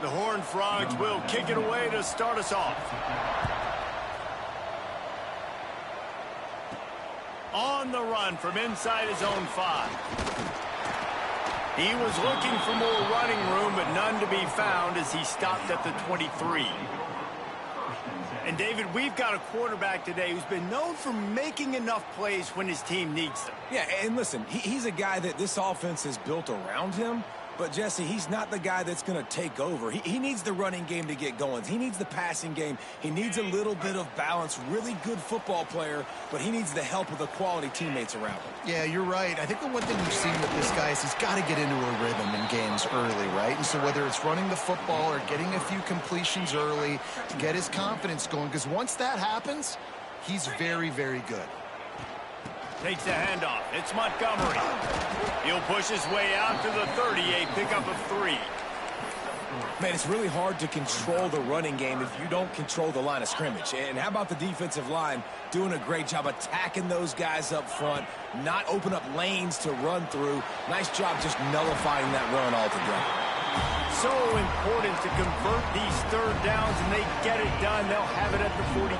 The Horned Frogs will kick it away to start us off. On the run from inside his own 5. He was looking for more running room, but none to be found as he stopped at the 23. And, David, we've got a quarterback today who's been known for making enough plays when his team needs them. Yeah, and listen, he's a guy that this offense is built around him. But, Jesse, he's not the guy that's going to take over. He needs the running game to get going. He needs the passing game. He needs a little bit of balance. Really good football player, but he needs the help of the quality teammates around him. Yeah, you're right. I think the one thing we've seen with this guy is he's got to get into a rhythm in games early, right? And so whether it's running the football or getting a few completions early to get his confidence going, because once that happens, he's very, very good. Takes the handoff. It's Montgomery. He'll push his way out to the 38, pickup of 3. Man, it's really hard to control the running game if you don't control the line of scrimmage. And how about the defensive line doing a great job attacking those guys up front, not open up lanes to run through. Nice job just nullifying that run altogether. So important to convert these third downs, and they get it done. They'll have it at the 42.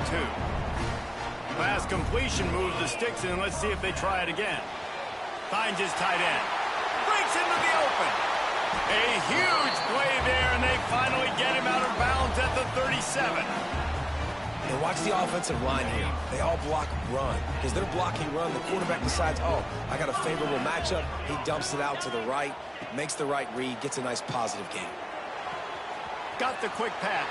Pass completion moves the sticks in. Let's see if they try it again. Finds his tight end. Breaks into the open. A huge play there, and they finally get him out of bounds at the 37. And watch the offensive line here. They all block run. Because they're blocking run, the quarterback decides, oh, I got a favorable matchup. He dumps it out to the right, makes the right read, gets a nice positive gain. Got the quick pass.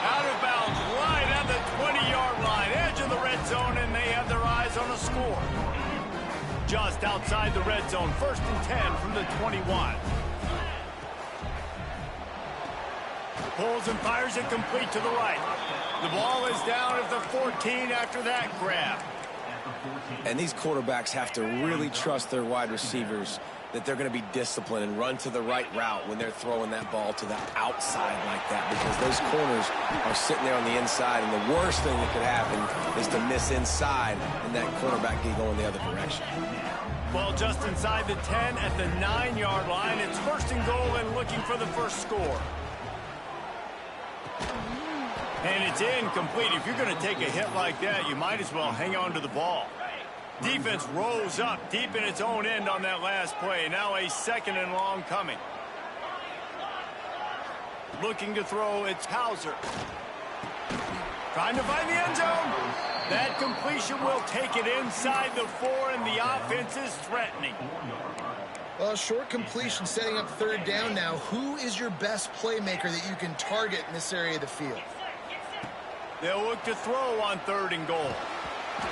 Out of bounds, right at the 20-yard line, edge of the red zone, and they have their eyes on a score. Just outside the red zone, 1st and 10 from the 21. Pulls and fires it complete to the right. The ball is down at the 14 after that grab. And these quarterbacks have to really trust their wide receivers that they're going to be disciplined and run to the right route when they're throwing that ball to the outside like that, because those corners are sitting there on the inside, and the worst thing that could happen is to miss inside and that quarterback get going the other direction. Well, just inside the 10 at the 9-yard line. It's 1st and goal and looking for the first score. And it's incomplete. If you're going to take a hit like that, you might as well hang on to the ball. Defense rose up deep in its own end on that last play. Now a 2nd and long coming. Looking to throw, it's Hauser. Trying to find the end zone. That completion will take it inside the 4, and the offense is threatening. Well, short completion setting up 3rd down now. Who is your best playmaker that you can target in this area of the field? They'll look to throw on 3rd and goal.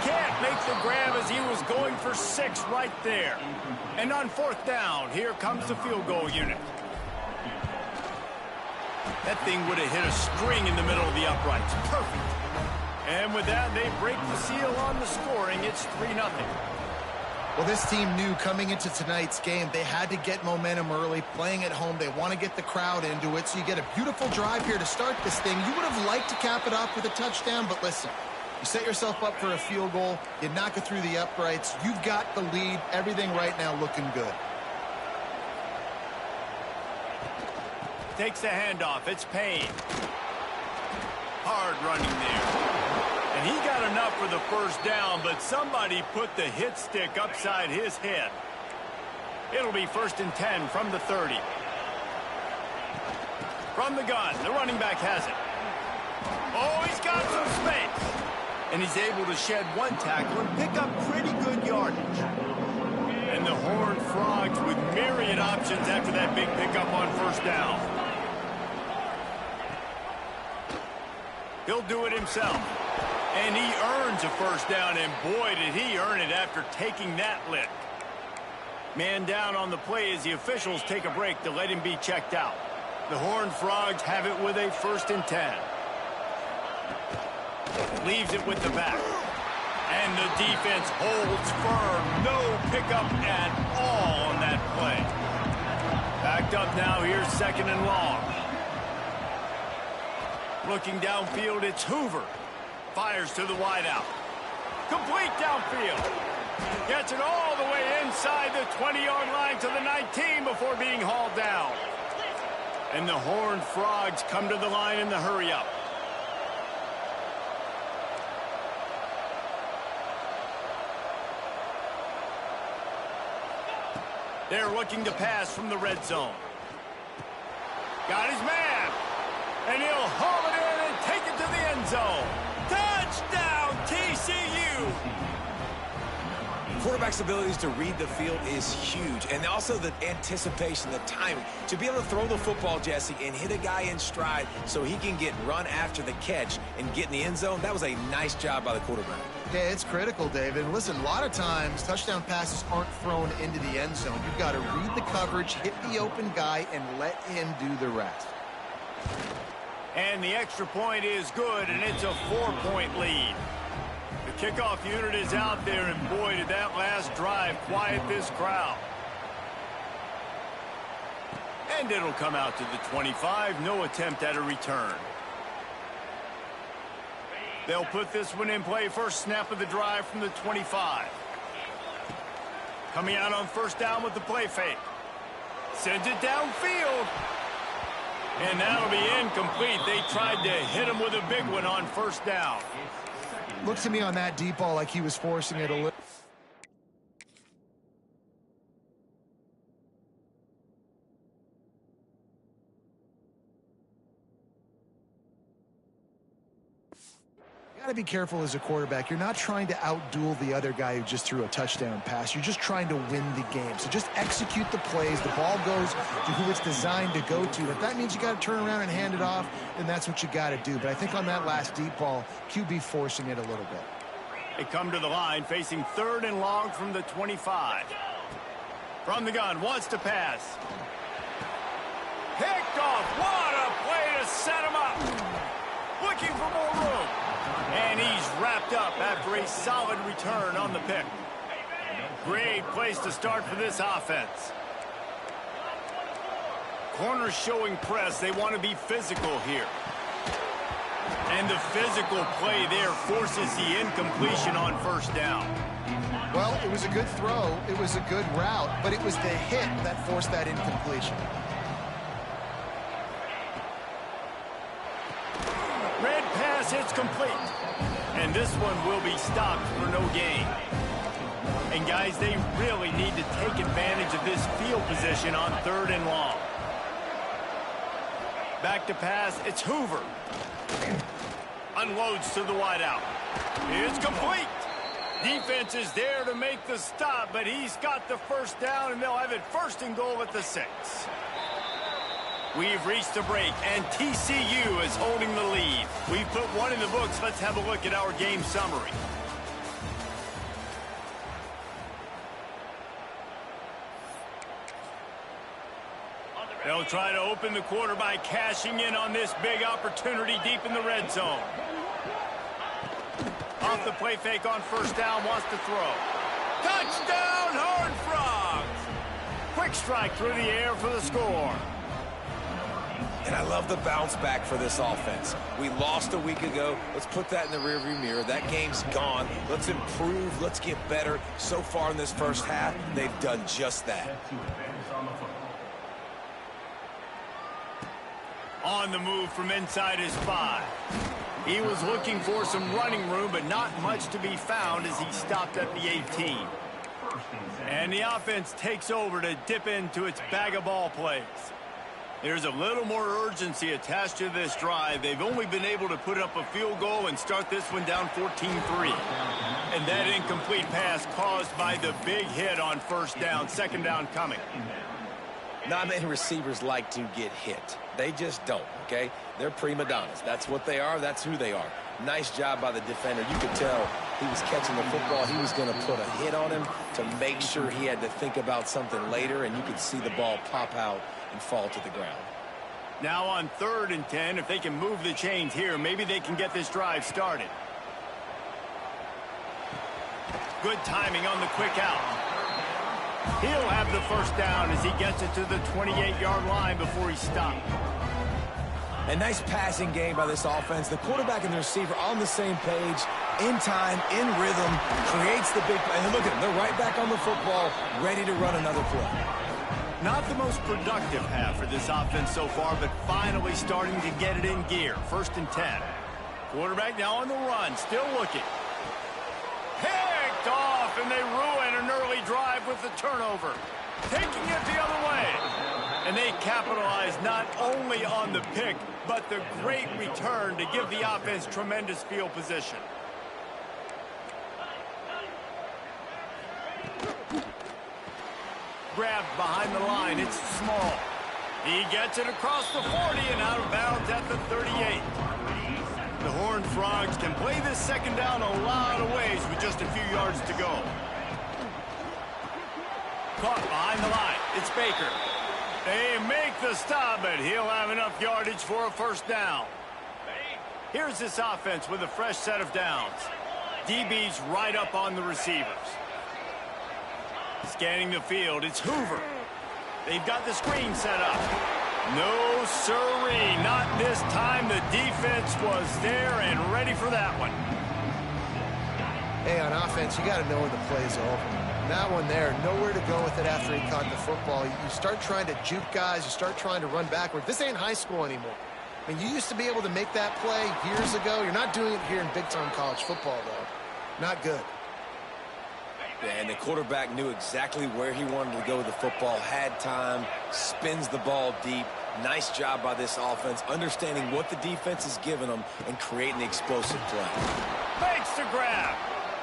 Can't make the grab as he was going for 6 right there. And on 4th down, here comes the field goal unit. That thing would have hit a string in the middle of the uprights. Perfect. And with that, they break the seal on the scoring. It's 3-0. Well, this team knew coming into tonight's game they had to get momentum early, playing at home. They want to get the crowd into it, so you get a beautiful drive here to start this thing. You would have liked to cap it off with a touchdown, but listen, you set yourself up for a field goal, you knock it through the uprights, you've got the lead, everything right now looking good. Takes the handoff, it's Payne. Hard running there. And he got enough for the first down, but somebody put the hit stick upside his head. It'll be 1st and 10 from the 30. From the gun, the running back has it. Oh, he's got some space. And he's able to shed 1 tackle and pick up pretty good yardage. And the Horned Frogs with myriad options after that big pickup on 1st down. He'll do it himself. And he earns a 1st down, and boy, did he earn it after taking that lick. Man down on the play as the officials take a break to let him be checked out. The Horned Frogs have it with a 1st and 10. Leaves it with the back. And the defense holds firm. No pickup at all on that play. Backed up now, here's 2nd and long. Looking downfield, it's Hoover. Fires to the wideout. Complete downfield. Gets it all the way inside the 20-yard line to the 19 before being hauled down. And the Horned Frogs come to the line in the hurry-up. They're looking to pass from the red zone. Got his man. And he'll haul it in and take it to the end zone. Touchdown, TCU! Quarterback's abilities to read the field is huge, and also the anticipation, the timing. To be able to throw the football, Jesse, and hit a guy in stride so he can get run after the catch and get in the end zone, that was a nice job by the quarterback. Yeah, it's critical, David. Listen, a lot of times touchdown passes aren't thrown into the end zone. You've got to read the coverage, hit the open guy, and let him do the rest. And the extra point is good, and it's a 4-point lead. The kickoff unit is out there, and boy, did that last drive quiet this crowd. And it'll come out to the 25. No attempt at a return. They'll put this one in play. First snap of the drive from the 25. Coming out on first down with the play fake. Sends it downfield. And that'll be incomplete. They tried to hit him with a big one on first down. Looked to me on that deep ball like he was forcing it a little. You got to be careful as a quarterback. You're not trying to outduel the other guy who just threw a touchdown pass. You're just trying to win the game. So just execute the plays. The ball goes to who it's designed to go to. If that means you got to turn around and hand it off, then that's what you got to do. But I think on that last deep ball, QB forcing it a little bit. They come to the line facing 3rd and long from the 25. From the gun, wants to pass. Picked off. What a play to set him up. Looking for more room. And he's wrapped up after a solid return on the pick. Great place to start for this offense. Corners showing press. They want to be physical here. And the physical play there forces the incompletion on first down. Well, it was a good throw. It was a good route, but it was the hit that forced that incompletion. Red pass hits complete. And this one will be stopped for no gain. And guys, they really need to take advantage of this field position on 3rd and long. Back to pass, it's Hoover. Unloads to the wideout. It's complete. Defense is there to make the stop, but he's got the first down, and they'll have it 1st and goal at the 6. We've reached the break, and TCU is holding the lead. We've put one in the books. Let's have a look at our game summary. They'll try to open the quarter by cashing in on this big opportunity deep in the red zone. Off the play fake on first down, wants to throw. Touchdown, Horned Frogs! Quick strike through the air for the score. And I love the bounce back for this offense. We lost a week ago. Let's put that in the rearview mirror. That game's gone. Let's improve. Let's get better. So far in this first half, they've done just that. On the move from inside his 5. He was looking for some running room, but not much to be found as he stopped at the 18. And the offense takes over to dip into its bag of ball plays. There's a little more urgency attached to this drive. They've only been able to put up a field goal and start this one down 14-3. And that incomplete pass caused by the big hit on first down. 2nd down coming. Not many receivers like to get hit. They just don't, okay? They're prima donnas. That's what they are. That's who they are. Nice job by the defender. You could tell he was catching the football. He was going to put a hit on him to make sure he had to think about something later, and you could see the ball pop out and fall to the ground. Now on 3rd and 10, if they can move the chains here, maybe they can get this drive started. Good timing on the quick out. He'll have the first down as he gets it to the 28-yard line before he stopped. A nice passing game by this offense. The quarterback and the receiver on the same page, in time, in rhythm, creates the big play. And look at them. They're right back on the football, ready to run another play. Not the most productive half for this offense so far, but finally starting to get it in gear. 1st and 10. Quarterback now on the run, still looking. Picked off, and they ruin an early drive with the turnover. Taking it the other way. And they capitalize not only on the pick, but the great return to give the offense tremendous field position. Grabbed behind the line, it's Small. He gets it across the 40 and out of bounds at the 38. The Horned Frogs can play this 2nd down a lot of ways with just a few yards to go. Caught behind the line, it's Baker. They make the stop, but he'll have enough yardage for a 1st down. Here's this offense with a fresh set of downs. DB's right up on the receivers. Scanning the field, it's Hoover. They've got the screen set up. No siree, not this time. The defense was there and ready for that one. Hey, on offense, you got to know when the play's over. That one there, nowhere to go with it after he caught the football. You start trying to juke guys. You start trying to run backward. This ain't high school anymore. I mean, you used to be able to make that play years ago. You're not doing it here in big-time college football, though. Not good. And the quarterback knew exactly where he wanted to go with the football, had time, spins the ball deep. Nice job by this offense, understanding what the defense is giving them and creating the explosive play. Fakes to grab.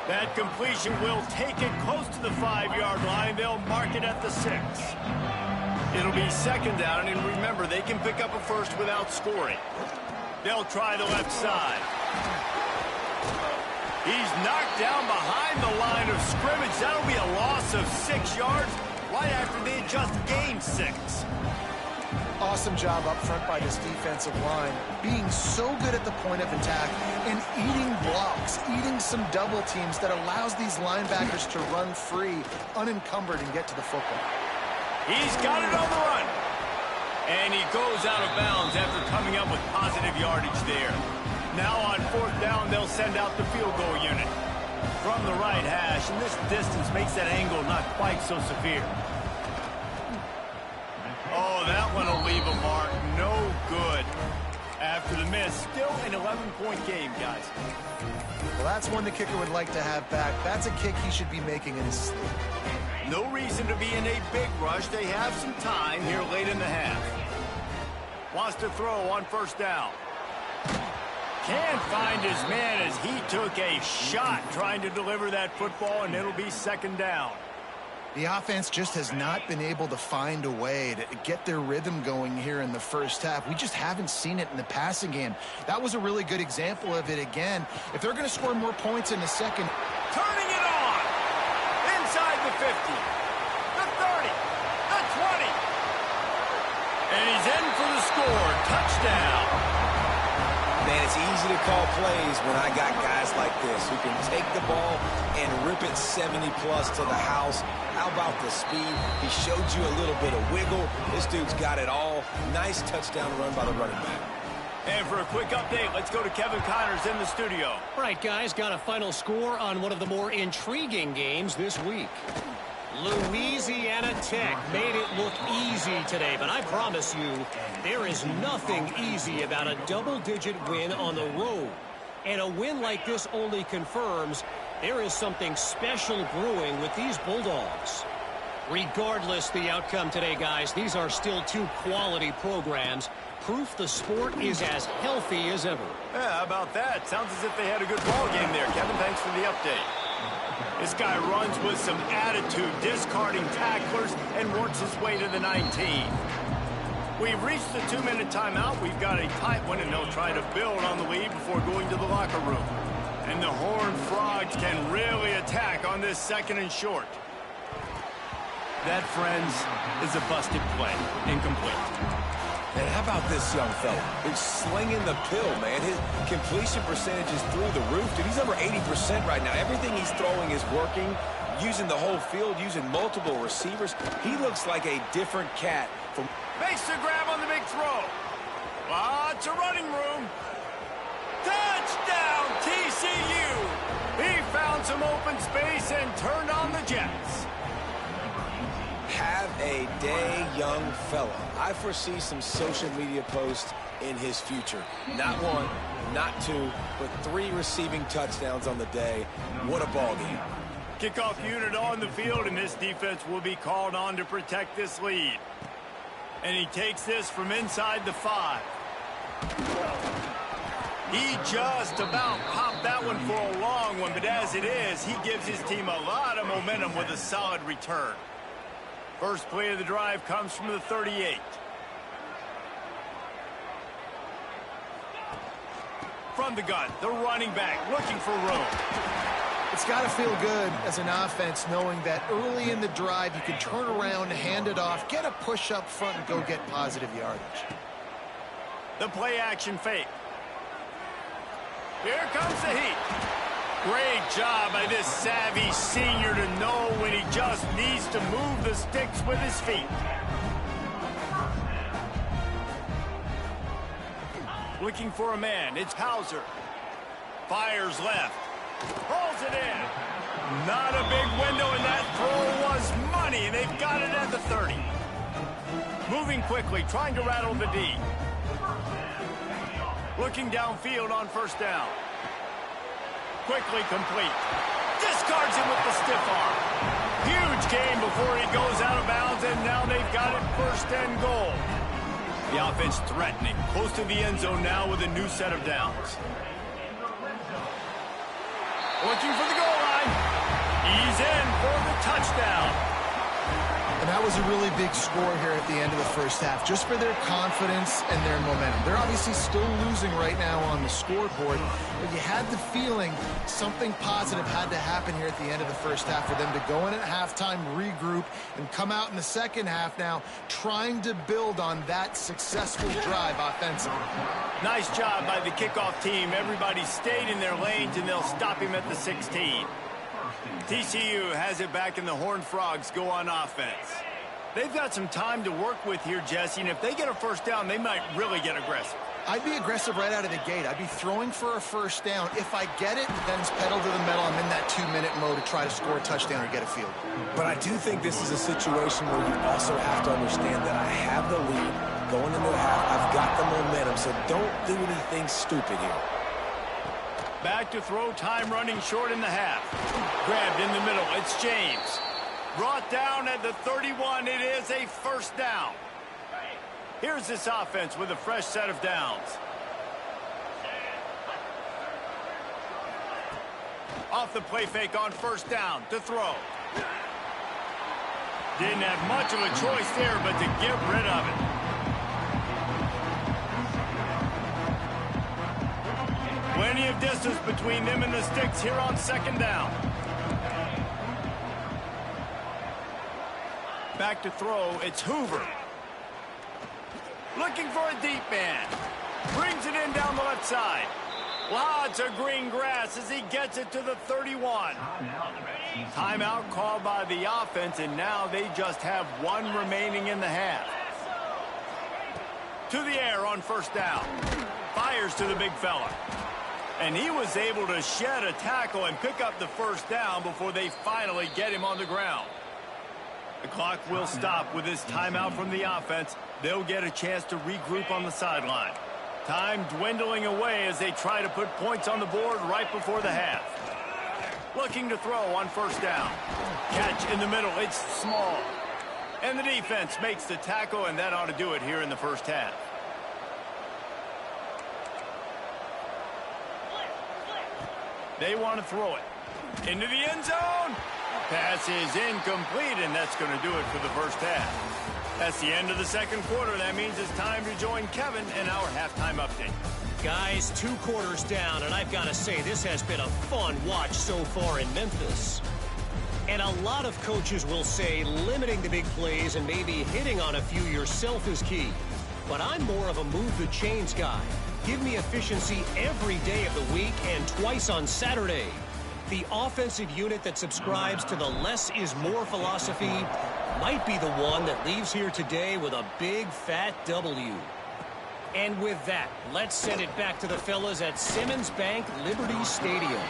That completion will take it close to the 5-yard line. They'll mark it at the 6. It'll be 2nd down, and remember, they can pick up a 1st without scoring. They'll try the left side. He's knocked down behind the line of scrimmage. That'll be a loss of 6 yards right after they just gained 6. Awesome job up front by this defensive line, being so good at the point of attack and eating blocks, eating some double teams that allows these linebackers to run free, unencumbered, and get to the football. He's got it on the run. And he goes out of bounds after coming up with positive yardage there. Now on 4th down, they'll send out the field goal unit. From the right hash, and this distance makes that angle not quite so severe. Oh, that one will leave a mark. No good. After the miss, still an 11-point game, guys. Well, that's one the kicker would like to have back. That's a kick he should be making in his sleep. No reason to be in a big rush. They have some time here late in the half. Wants to throw on 1st down. Can't find his man as he took a shot trying to deliver that football, and it'll be 2nd down. The offense just has not been able to find a way to get their rhythm going here in the 1st half. We just haven't seen it in the passing game. That was a really good example of it again. If they're going to score more points in the 2nd. Turning it on. Inside the 50. The 30. The 20. And he's in for the score. Touchdown. Man, it's easy to call plays when I got guys like this who can take the ball and rip it 70-plus to the house. How about the speed? He showed you a little bit of wiggle. This dude's got it all. Nice touchdown run by the running back. And for a quick update, let's go to Kevin Connors in the studio. All right, guys, got a final score on one of the more intriguing games this week. Louisiana Tech made it look easy today, but I promise you, there is nothing easy about a double-digit win on the road. And a win like this only confirms there is something special brewing with these Bulldogs. Regardless the outcome today, guys, these are still 2 quality programs. Proof the sport is as healthy as ever. Yeah, how about that? Sounds as if they had a good ball game there. Kevin, thanks for the update. This guy runs with some attitude, discarding tacklers, and works his way to the 19. We've reached the 2-minute timeout. We've got a tight one, and they'll try to build on the lead before going to the locker room. And the Horned Frogs can really attack on this 2nd and short. That, friends, is a busted play. Incomplete. And how about this young fella? He's slinging the pill, man. His completion percentage is through the roof. Dude, he's over 80% right now. Everything he's throwing is working, using the whole field, using multiple receivers. He looks like a different cat. Makes the grab on the big throw. Lots of running room. Touchdown, TCU. He found some open space and turned on the Jets. Have a day, young fella. I foresee some social media posts in his future. Not one, not two, but 3 receiving touchdowns on the day. What a ball game. Kickoff unit on the field, and this defense will be called on to protect this lead. And he takes this from inside the 5. He just about popped that one for a long one, but as it is, he gives his team a lot of momentum with a solid return. First play of the drive comes from the 38. From the gun, the running back looking for room. It's got to feel good as an offense knowing that early in the drive you can turn around, hand it off, get a push up front, and go get positive yardage. The play action fake. Here comes the heat. Great job by this savvy senior to know when he just needs to move the sticks with his feet. Looking for a man. It's Hauser. Fires left. Pulls it in. Not a big window, and that throw was money, and they've got it at the 30. Moving quickly, trying to rattle the D. Looking downfield on first down. Quickly complete. Discards him with the stiff arm. Huge gain before he goes out of bounds, and now they've got it first and goal. The offense threatening. Close to the end zone now with a new set of downs. Looking for the goal line. He's in for the touchdown. And that was a really big score here at the end of the first half, just for their confidence and their momentum. They're obviously still losing right now on the scoreboard, but you had the feeling something positive had to happen here at the end of the first half for them to go in at halftime, regroup, and come out in the second half now trying to build on that successful drive offensively. Nice job by the kickoff team. Everybody stayed in their lanes, and they'll stop him at the 16. TCU has it back, and the Horned Frogs go on offense. They've got some time to work with here, Jesse, and if they get a first down, they might really get aggressive. I'd be aggressive right out of the gate. I'd be throwing for a first down. If I get it, then it's pedal to the metal. I'm in that 2-minute mode to try to score a touchdown or get a field goal. But I do think this is a situation where you also have to understand that I have the lead going into the half. I've got the momentum, so don't do anything stupid here. Back to throw, time running short in the half. Grabbed in the middle, it's James. Brought down at the 31, it is a first down. Here's this offense with a fresh set of downs. Off the play fake on first down to throw. Didn't have much of a choice there, but to get rid of it. Plenty of distance between them and the sticks here on second down. Back to throw, it's Hoover. Looking for a deep man. Brings it in down the left side. Lots of green grass as he gets it to the 31. Timeout called by the offense, and now they just have 1 remaining in the half. To the air on first down. Fires to the big fella. And he was able to shed a tackle and pick up the first down before they finally get him on the ground. The clock will stop with this timeout from the offense. They'll get a chance to regroup on the sideline. Time dwindling away as they try to put points on the board right before the half. Looking to throw on first down. Catch in the middle. It's small. And the defense makes the tackle, and that ought to do it here in the first half. They want to throw it. Into the end zone. Pass is incomplete, and that's going to do it for the first half. That's the end of the second quarter. That means it's time to join Kevin in our halftime update. Guys, 2 quarters down, and I've got to say, this has been a fun watch so far in Memphis. And a lot of coaches will say limiting the big plays and maybe hitting on a few yourself is key. But I'm more of a move the chains guy. Give me efficiency every day of the week and twice on Saturday. The offensive unit that subscribes to the less is more philosophy might be the one that leaves here today with a big fat W. And with that, let's send it back to the fellas at Simmons Bank Liberty Stadium.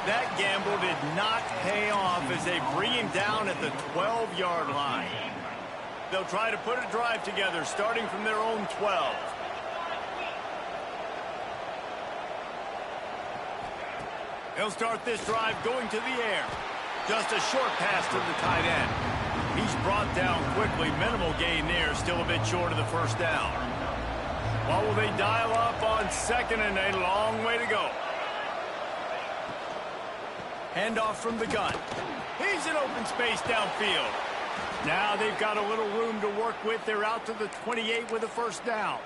That gamble did not pay off as they bring him down at the 12-yard line. They'll try to put a drive together starting from their own 12. They'll start this drive going to the air. Just a short pass to the tight end. He's brought down quickly. Minimal gain there. Still a bit short of the first down. What will they dial up on second and a long way to go? Handoff from the gun. He's in open space downfield. Now they've got a little room to work with. They're out to the 28 with a first down.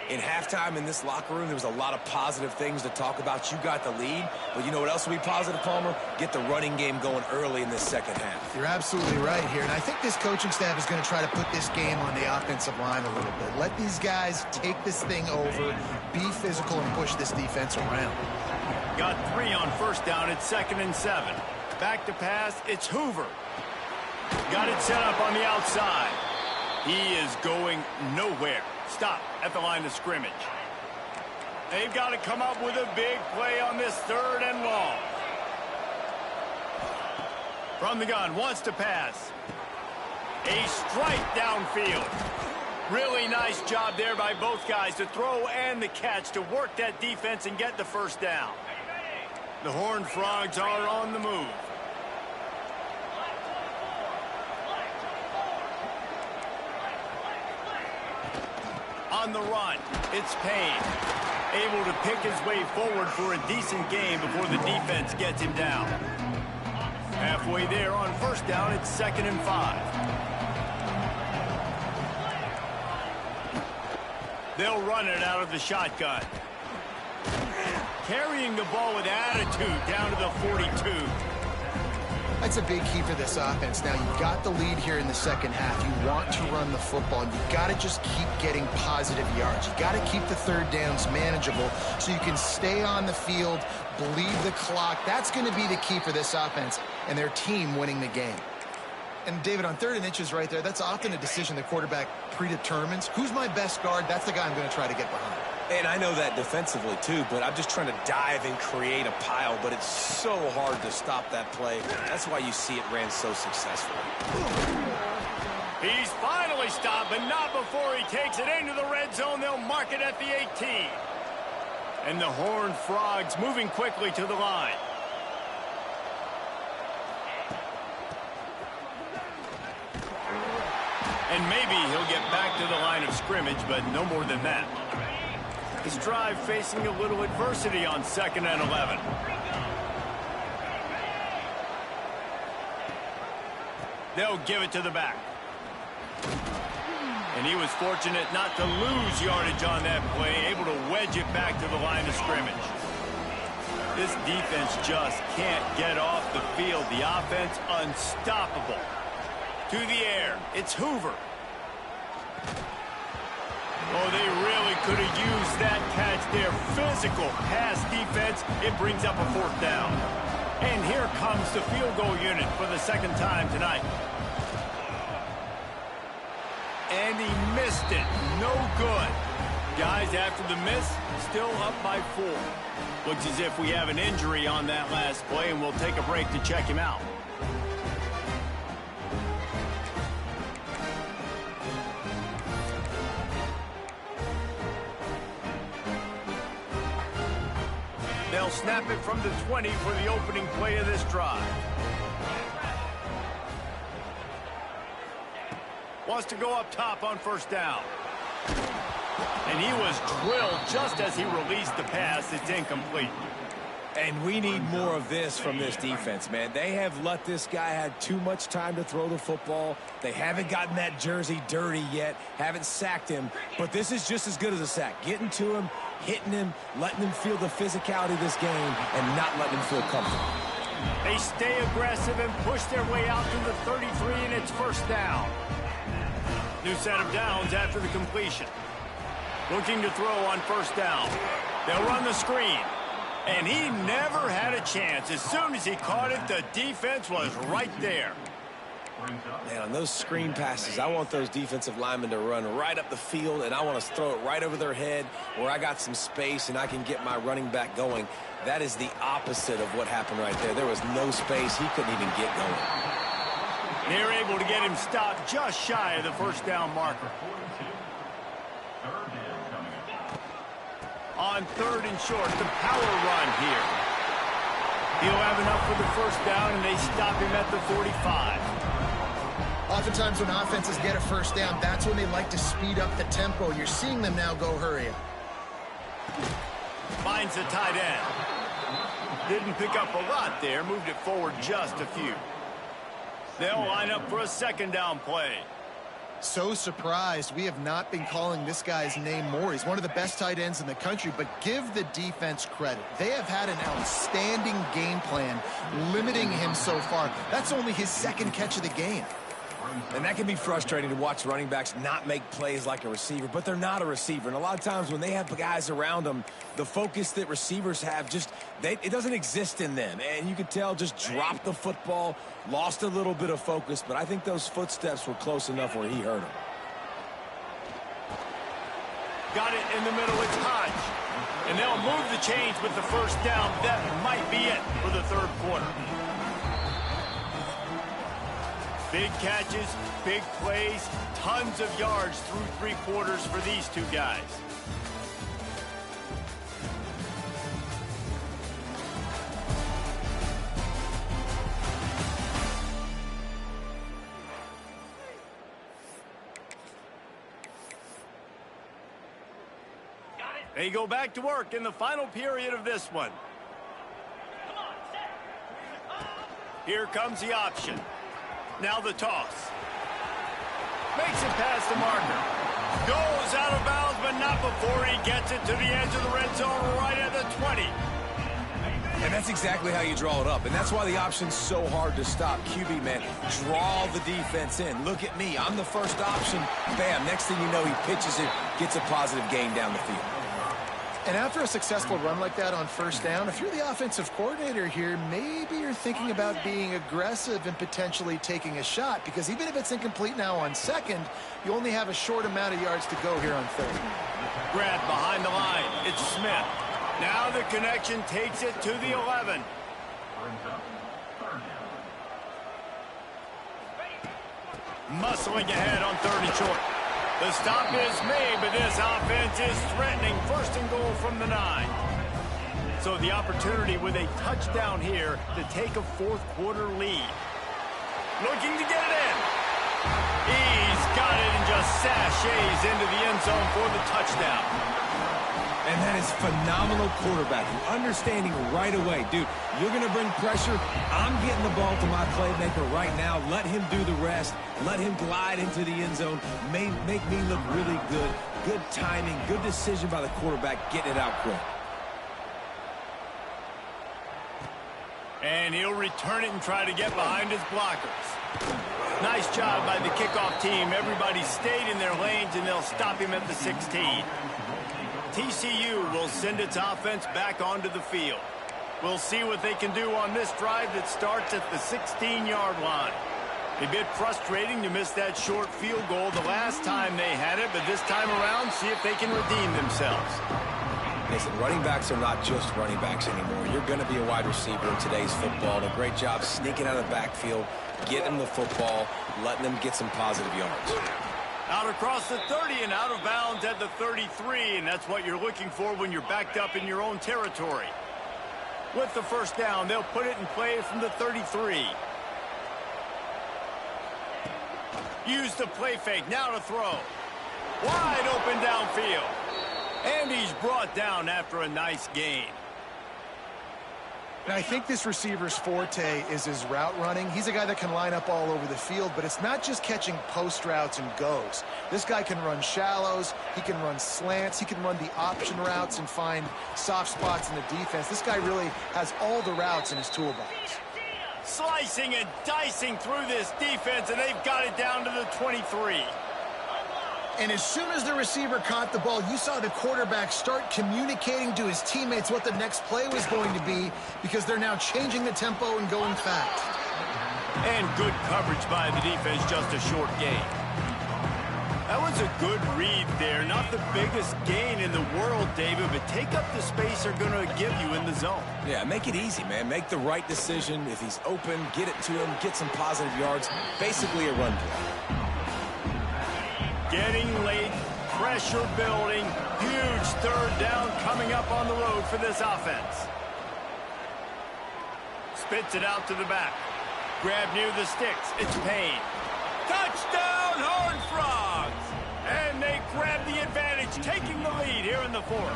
In halftime in this locker room, there was a lot of positive things to talk about. You got the lead, but you know what else will be positive, Palmer? Get the running game going early in this second half. You're absolutely right here, and I think this coaching staff is going to try to put this game on the offensive line a little bit. Let these guys take this thing over, be physical, and push this defense around. Got 3 on first down at 2nd and 7. Back to pass, it's Hoover. Got it set up on the outside. He is going nowhere. Stop at the line of scrimmage. They've got to come up with a big play on this 3rd and long. From the gun, wants to pass. A strike downfield. Really nice job there by both guys to throw and the catch to work that defense and get the first down. The Horned Frogs are on the move. On the run, it's Payne. Able to pick his way forward for a decent game before the defense gets him down. Halfway there on first down, it's 2nd and 5. They'll run it out of the shotgun. Carrying the ball with attitude down to the 42. That's a big key for this offense. Now, you've got the lead here in the second half. You want to run the football, and you've got to just keep getting positive yards. You've got to keep the 3rd downs manageable so you can stay on the field, bleed the clock. That's going to be the key for this offense and their team winning the game. And, David, on 3rd and inches right there, that's often a decision the quarterback predetermines. Who's my best guard? That's the guy I'm going to try to get behind. And I know that defensively, too, but I'm just trying to dive and create a pile, but it's so hard to stop that play. That's why you see it ran so successfully. He's finally stopped, but not before he takes it into the red zone. They'll mark it at the 18. And the Horned Frogs moving quickly to the line. And maybe he'll get back to the line of scrimmage, but no more than that. This drive facing a little adversity on 2nd and 11. They'll give it to the back. And he was fortunate not to lose yardage on that play, able to wedge it back to the line of scrimmage. This defense just can't get off the field. The offense unstoppable. To the air, it's Hoover. Oh, they really could have used that catch there. Physical pass defense. It brings up a 4th down. And here comes the field goal unit for the 2nd time tonight. And he missed it. No good. Guys, after the miss, still up by 4. Looks as if we have an injury on that last play, and we'll take a break to check him out. They'll snap it from the 20 for the opening play of this drive. Wants to go up top on first down. And he was drilled just as he released the pass. It's incomplete. And we need more of this from this defense, man. They have let this guy have too much time to throw the football. They haven't gotten that jersey dirty yet, haven't sacked him. But this is just as good as a sack. Getting to him, hitting him, letting him feel the physicality of this game, and not letting him feel comfortable. They stay aggressive and push their way out to the 33, and it's first down. New set of downs after the completion. Looking to throw on first down. They'll run the screen. And he never had a chance. As soon as he caught it, the defense was right there. Man, on those screen passes, I want those defensive linemen to run right up the field, and I want to throw it right over their head where I got some space and I can get my running back going. That is the opposite of what happened right there. There was no space. He couldn't even get going. They're able to get him stopped just shy of the first down marker. On 3rd and short, the power run here. He'll have enough for the first down, and they stop him at the 45. Oftentimes when offenses get a first down, that's when they like to speed up the tempo. You're seeing them now go hurry up. Finds the tight end. Didn't pick up a lot there, moved it forward just a few. They'll line up for a 2nd down play. So surprised we have not been calling this guy's name more. He's one of the best tight ends in the country, but give the defense credit. They have had an outstanding game plan limiting him so far. That's only his 2nd catch of the game. And that can be frustrating to watch running backs not make plays like a receiver, but they're not a receiver. And a lot of times when they have guys around them, the focus that receivers have it doesn't exist in them. And you could tell just dropped the football, lost a little bit of focus, but I think those footsteps were close enough where he hurt him. Got it in the middle, it's Hodge. And they'll move the chains with the first down. That might be it for the 3rd quarter. Big catches, big plays, tons of yards through 3 quarters for these two guys. They go back to work in the final period of this one. Here comes the option. Now the toss. Makes it past the marker. Goes out of bounds, but not before he gets it to the edge of the red zone right at the 20. And that's exactly how you draw it up. And that's why the option's so hard to stop. QB, man, draw the defense in. Look at me. I'm the first option. Bam. Next thing you know, he pitches it, gets a positive gain down the field. And after a successful run like that on first down, if you're the offensive coordinator here, maybe you're thinking about being aggressive and potentially taking a shot, because even if it's incomplete now on 2nd, you only have a short amount of yards to go here on 3rd. Grab behind the line. It's Smith. Now the connection takes it to the 11. Muscling ahead on 3rd and short. The stop is made, but this offense is threatening 1st and goal from the 9. So the opportunity with a touchdown here to take a 4th quarter lead. Looking to get it in. He's got it and just sashays into the end zone for the touchdown. And that is phenomenal quarterbacking. Understanding right away, dude, you're going to bring pressure. I'm getting the ball to my playmaker right now. Let him do the rest. Let him glide into the end zone. Make me look really good. Good timing, good decision by the quarterback, getting it out quick. And he'll return it and try to get behind his blockers. Nice job by the kickoff team. Everybody stayed in their lanes, and they'll stop him at the 16. TCU will send its offense back onto the field. We'll see what they can do on this drive that starts at the 16-yard line. A bit frustrating to miss that short field goal the last time they had it, but this time around, see if they can redeem themselves. Listen, running backs are not just running backs anymore. You're going to be a wide receiver in today's football. And a great job sneaking out of the backfield, getting them the football, letting them get some positive yards. Out across the 30 and out of bounds at the 33, and that's what you're looking for when you're backed up in your own territory. With the first down, they'll put it in play from the 33. Use the play fake, now to throw. Wide open downfield. And he's brought down after a nice gain. And I think this receiver's forte is his route running. He's a guy that can line up all over the field, but it's not just catching post routes and goes. This guy can run shallows, he can run slants, he can run the option routes and find soft spots in the defense. This guy really has all the routes in his toolbox. Slicing and dicing through this defense, and they've got it down to the 23. And as soon as the receiver caught the ball, you saw the quarterback start communicating to his teammates what the next play was going to be, because they're now changing the tempo and going fast. And good coverage by the defense, just a short gain. That was a good read there. Not the biggest gain in the world, David, but take up the space they're going to give you in the zone. Yeah, make it easy, man. Make the right decision. If he's open, get it to him, get some positive yards. Basically a run play. Getting late, pressure building, huge third down coming up on the road for this offense. Spits it out to the back. Grab near the sticks. It's Payne. Touchdown, Horned Frogs! And they grab the advantage, taking the lead here in the fourth.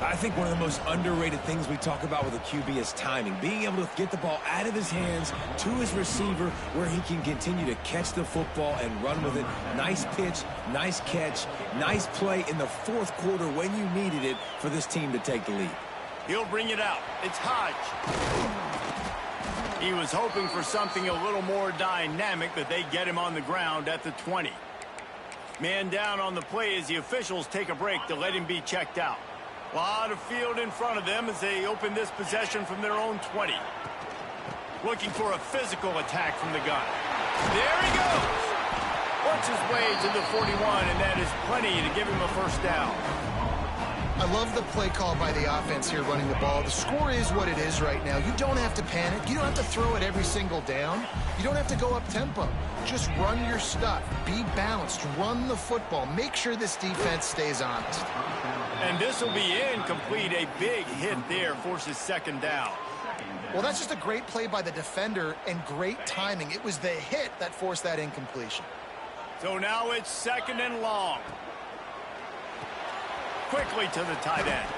I think one of the most underrated things we talk about with a QB is timing. Being able to get the ball out of his hands to his receiver where he can continue to catch the football and run with it. Nice pitch, nice catch, nice play in the fourth quarter when you needed it for this team to take the lead. He'll bring it out. It's Hodge. He was hoping for something a little more dynamic, but they get him on the ground at the 20. Man down on the play as the officials take a break to let him be checked out. A lot of field in front of them as they open this possession from their own 20. Looking for a physical attack from the gun. There he goes. Works his way to the 41, and that is plenty to give him a first down. I love the play call by the offense here running the ball. The score is what it is right now. You don't have to panic. You don't have to throw it every single down. You don't have to go up tempo. Just run your stuff. Be balanced. Run the football. Make sure this defense stays honest. And this will be incomplete. A big hit there forces second down. Well, that's just a great play by the defender and great timing. It was the hit that forced that incompletion. So now it's second and long. Quickly to the tight end.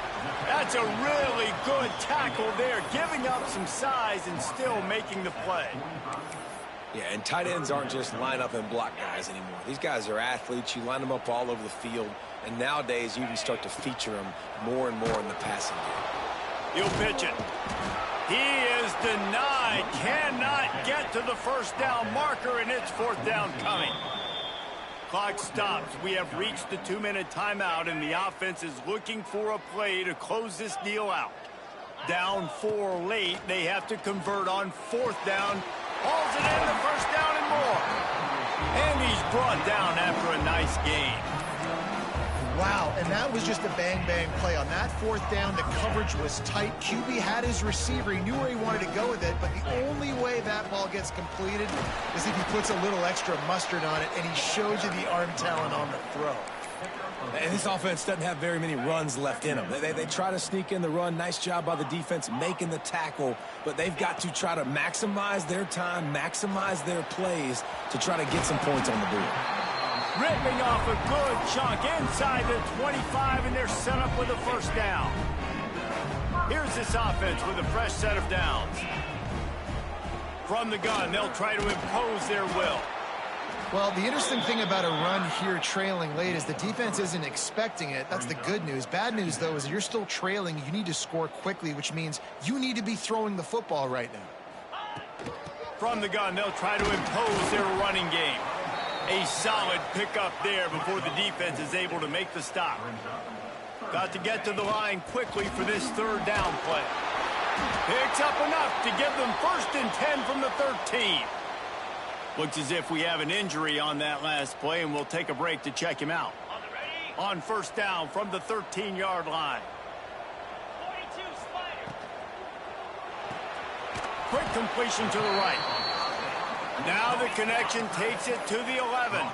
That's a really good tackle there, giving up some size and still making the play. Yeah, and tight ends aren't just line up and block guys anymore. These guys are athletes. You line them up all over the field, and nowadays you can start to feature them more and more in the passing game. He'll pitch it. He is denied. Cannot get to the first down marker, and it's fourth down coming. Clock stops. We have reached the 2-minute timeout, and the offense is looking for a play to close this deal out. Down 4 late. They have to convert on fourth down. Hauls it in, the first down and more. And he's brought down after a nice gain. Wow, and that was just a bang-bang play. On that fourth down, the coverage was tight. QB had his receiver. He knew where he wanted to go with it, but the only way that ball gets completed is if he puts a little extra mustard on it, and he shows you the arm talent on the throw. And this offense doesn't have very many runs left in them. They try to sneak in the run. Nice job by the defense making the tackle, but they've got to try to maximize their time, maximize their plays to try to get some points on the board. Ripping off a good chunk inside the 25, and they're set up with a first down. Here's this offense with a fresh set of downs. From the gun, they'll try to impose their will. Well, the interesting thing about a run here trailing late is the defense isn't expecting it. That's the good news. Bad news, though, is you're still trailing. You need to score quickly, which means you need to be throwing the football right now. From the gun, they'll try to impose their running game. A solid pickup there before the defense is able to make the stop. Got to get to the line quickly for this third down play. Picks up enough to give them 1st and 10 from the 13. Looks as if we have an injury on that last play, and we'll take a break to check him out. On first down from the 13-yard line. 42 Spider. Quick completion to the right. Now the connection takes it to the 11.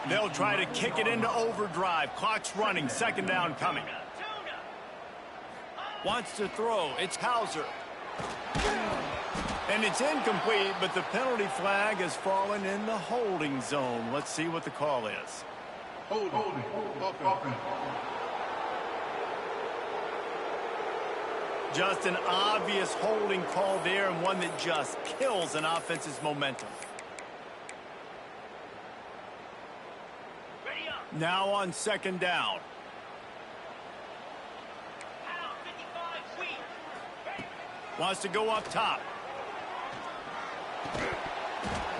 They'll try to kick it into overdrive. Clock's running. Second down coming. Wants to throw. It's Hauser. And it's incomplete, but the penalty flag has fallen in the holding zone. Let's see what the call is. Holding. Just an obvious holding call there, and one that just kills an offense's momentum. Now on second down. Wants to go up top.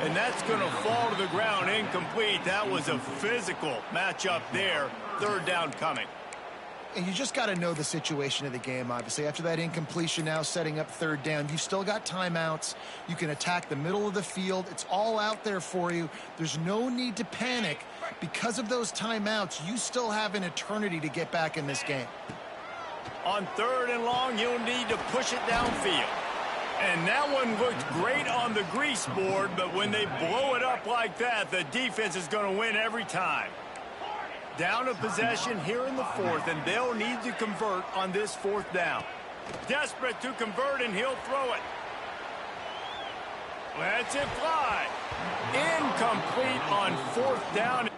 And that's going to fall to the ground incomplete. That was a physical matchup there. Third down coming. And you just got to know the situation of the game, obviously. After that incompletion now setting up third down, you've still got timeouts. You can attack the middle of the field. It's all out there for you. There's no need to panic. Because of those timeouts, you still have an eternity to get back in this game. On third and long, you'll need to push it downfield. And that one looked great on the grease board, but when they blow it up like that, the defense is going to win every time. Down a possession here in the fourth, and they'll need to convert on this fourth down. Desperate to convert, and he'll throw it. Lets it fly. Incomplete on fourth down.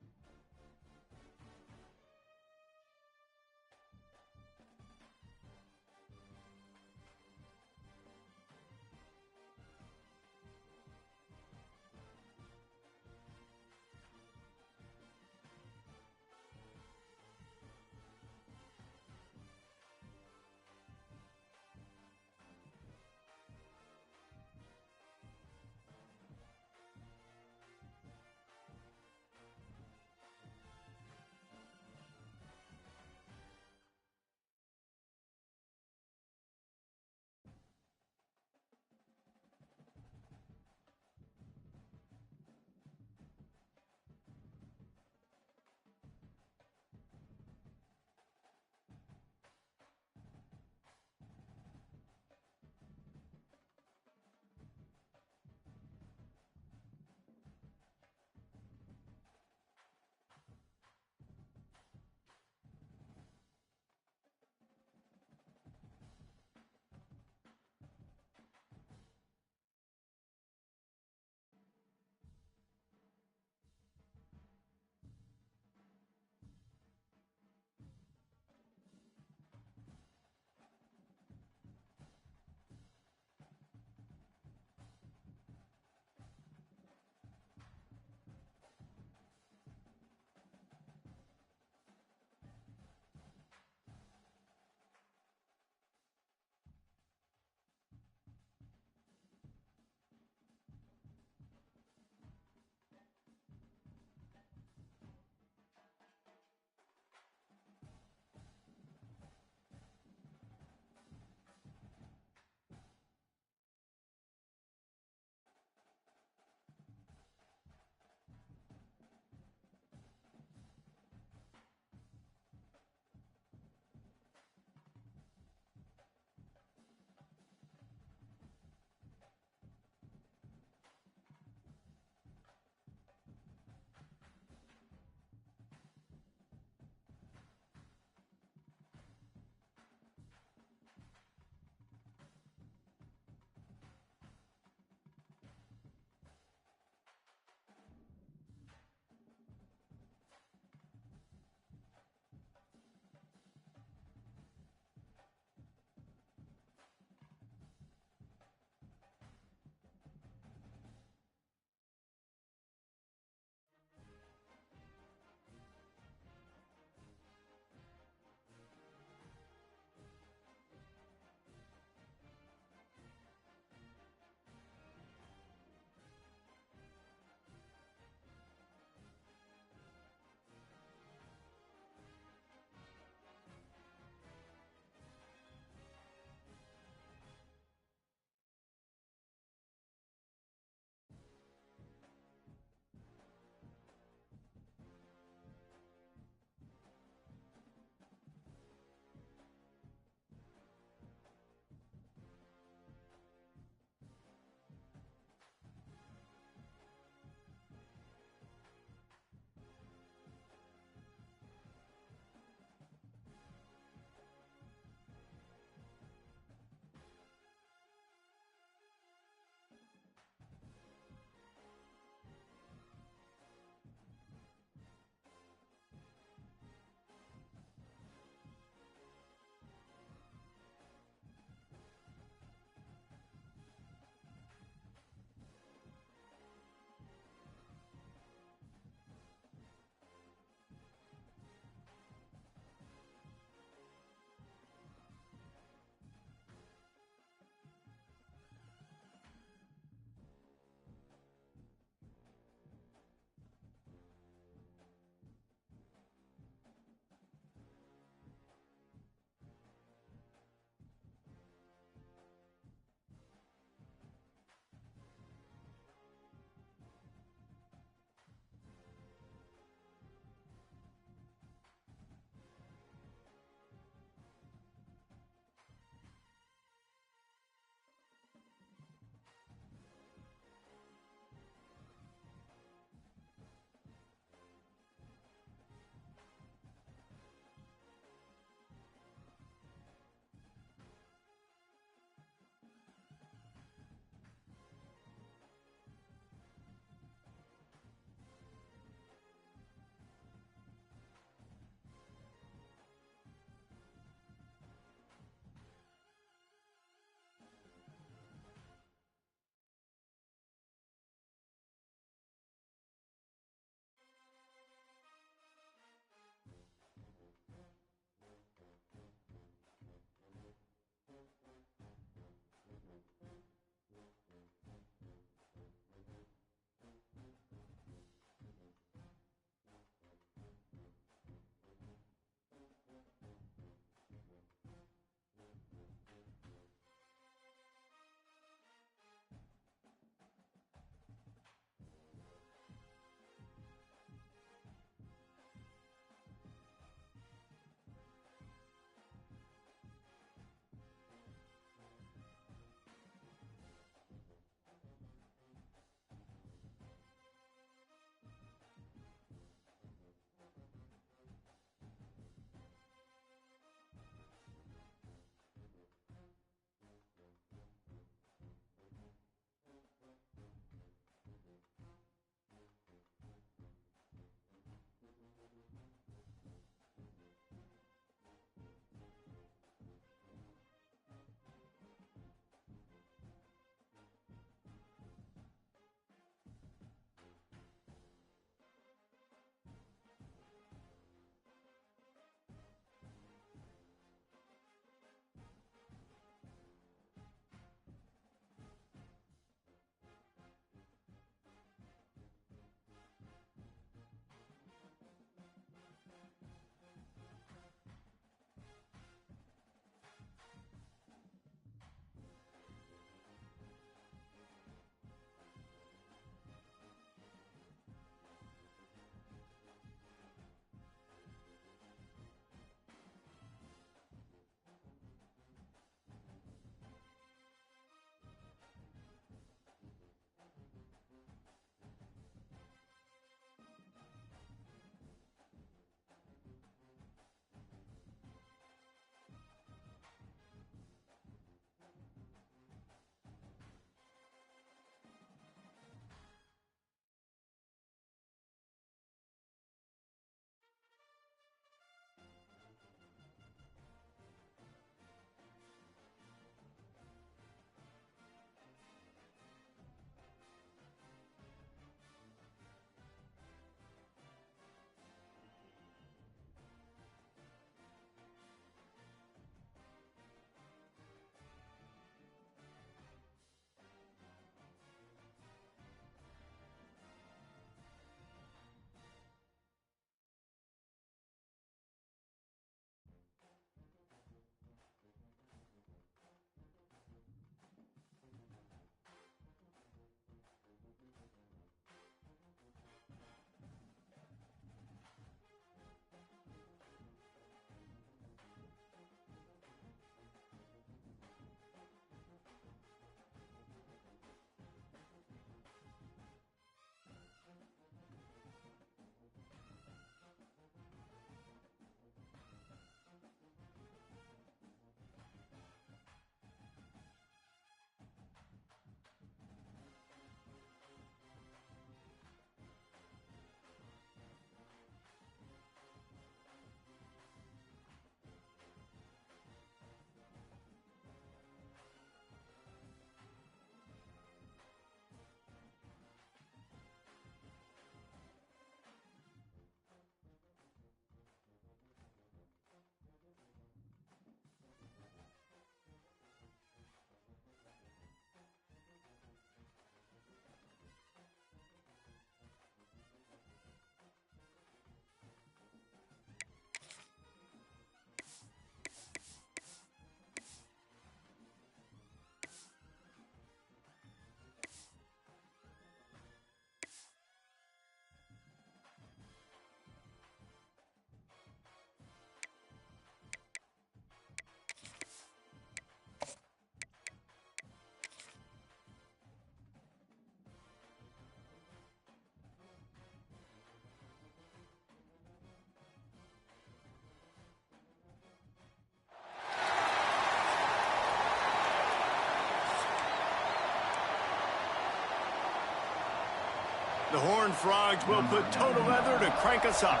The Horned Frogs will put total leather to crank us up.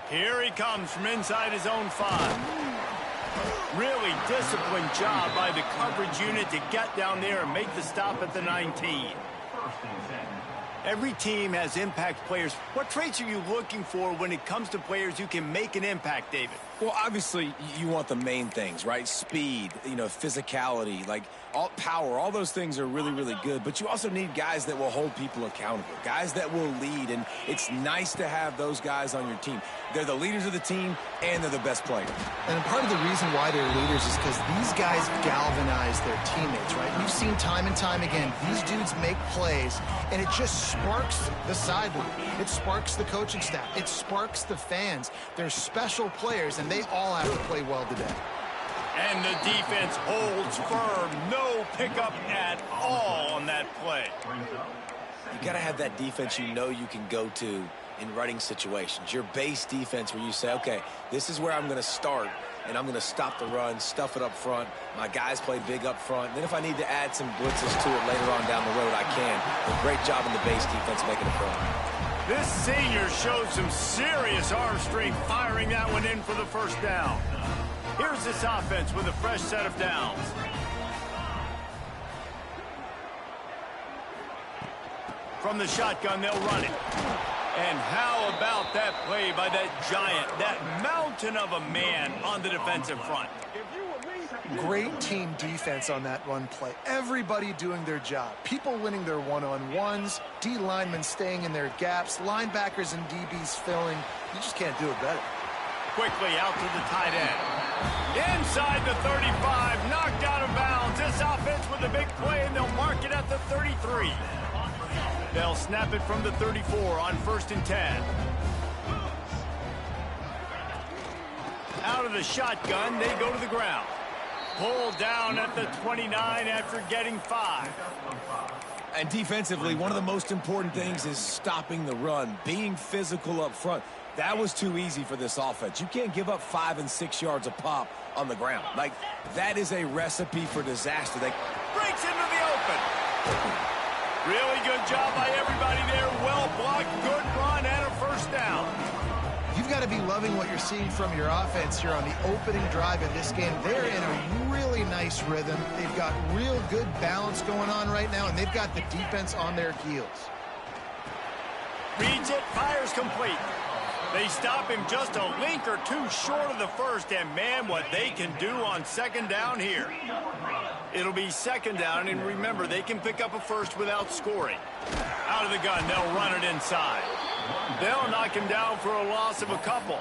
Here he comes from inside his own 5. Really disciplined job by the coverage unit to get down there and make the stop at the 19. Every team has impact players. What traits are you looking for when it comes to players who can make an impact, David? Well, obviously, you want the main things, right? Speed, physicality, like power. All those things are really, really good. But you also need guys that will hold people accountable, guys that will lead. And it's nice to have those guys on your team. They're the leaders of the team, and they're the best players. And part of the reason why they're leaders is because these guys galvanize their teammates, right? We've seen time and time again, these dudes make plays, and it just sparks the sideline. It sparks the coaching staff. It sparks the fans. They're special players, and they all have to play well today. And the defense holds firm. No pickup at all on that play. You got to have that defense you can go to in running situations. Your base defense where you say, okay, this is where I'm going to start, and I'm going to stop the run, stuff it up front. My guys play big up front. And then if I need to add some blitzes to it later on down the road, I can. But great job in the base defense making it front. This senior showed some serious arm strength firing that one in for the first down. Here's this offense with a fresh set of downs. From the shotgun, they'll run it. And how about that play by that giant, that mountain of a man on the defensive front? Great team defense on that run play. Everybody doing their job. People winning their one-on-ones, D linemen staying in their gaps, linebackers and DBs filling. You just can't do it better. Quickly out to the tight end. Inside the 35, knocked out of bounds. This offense with a big play, and they'll mark it at the 33. They'll snap it from the 34 on 1st and 10. Out of the shotgun, they go to the ground. Pulled down at the 29 after getting 5. And defensively, one of the most important things is stopping the run, being physical up front. That was too easy for this offense. You can't give up 5 and 6 yards a pop on the ground. Like, that is a recipe for disaster. They breaks into the open. Really good job by everybody there. Well blocked, good run, and a first down. You've got to be loving what you're seeing from your offense here on the opening drive of this game. They're in a really nice rhythm. They've got real good balance going on right now, and they've got the defense on their heels. Reads it, fires complete. They stop him just a link or two short of the first, and man, what they can do on 2nd down here. It'll be 2nd down, and remember, they can pick up a first without scoring. Out of the gun, they'll run it inside. They'll knock him down for a loss of a couple.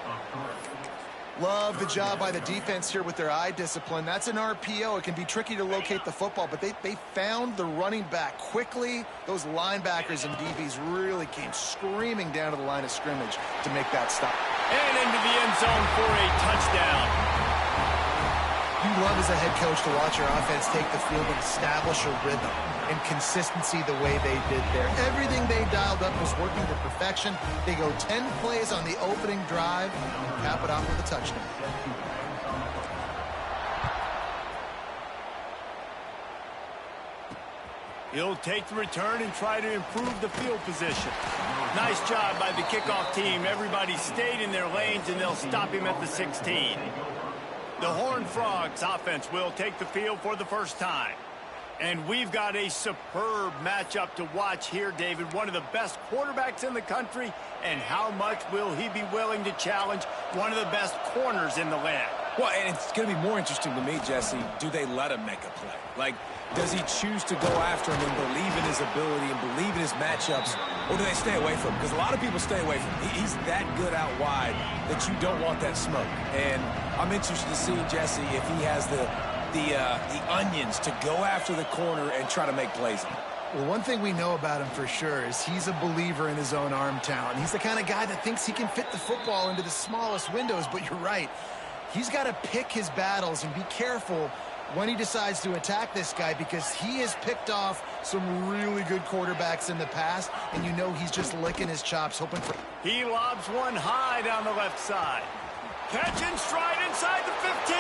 Love the job by the defense here with their eye discipline. That's an RPO. It can be tricky to locate the football, but they found the running back quickly. Those linebackers and DBs really came screaming down to the line of scrimmage to make that stop. And into the end zone for a touchdown. You love as a head coach to watch your offense take the field and establish a rhythm and consistency the way they did there. Everything they dialed up was working to perfection. They go 10 plays on the opening drive, cap it off with a touchdown. He'll take the return and try to improve the field position. Nice job by the kickoff team. Everybody stayed in their lanes, and they'll stop him at the 16. The Horned Frogs offense will take the field for the first time. And we've got a superb matchup to watch here, David. One of the best quarterbacks in the country. And how much will he be willing to challenge one of the best corners in the land? Well, and it's going to be more interesting to me, Jesse, do they let him make a play? Like, does he choose to go after him and believe in his ability and believe in his matchups, or do they stay away from him? Because a lot of people stay away from him. He's that good out wide that you don't want that smoke. And I'm interested to see, Jesse, if he has the onions to go after the corner and try to make plays. Well, one thing we know about him for sure is he's a believer in his own arm talent. He's the kind of guy that thinks he can fit the football into the smallest windows, but you're right. He's got to pick his battles and be careful when he decides to attack this guy, because he has picked off some really good quarterbacks in the past, and you know he's just licking his chops, hoping for... He lobs one high down the left side. Catch and stride inside the 15.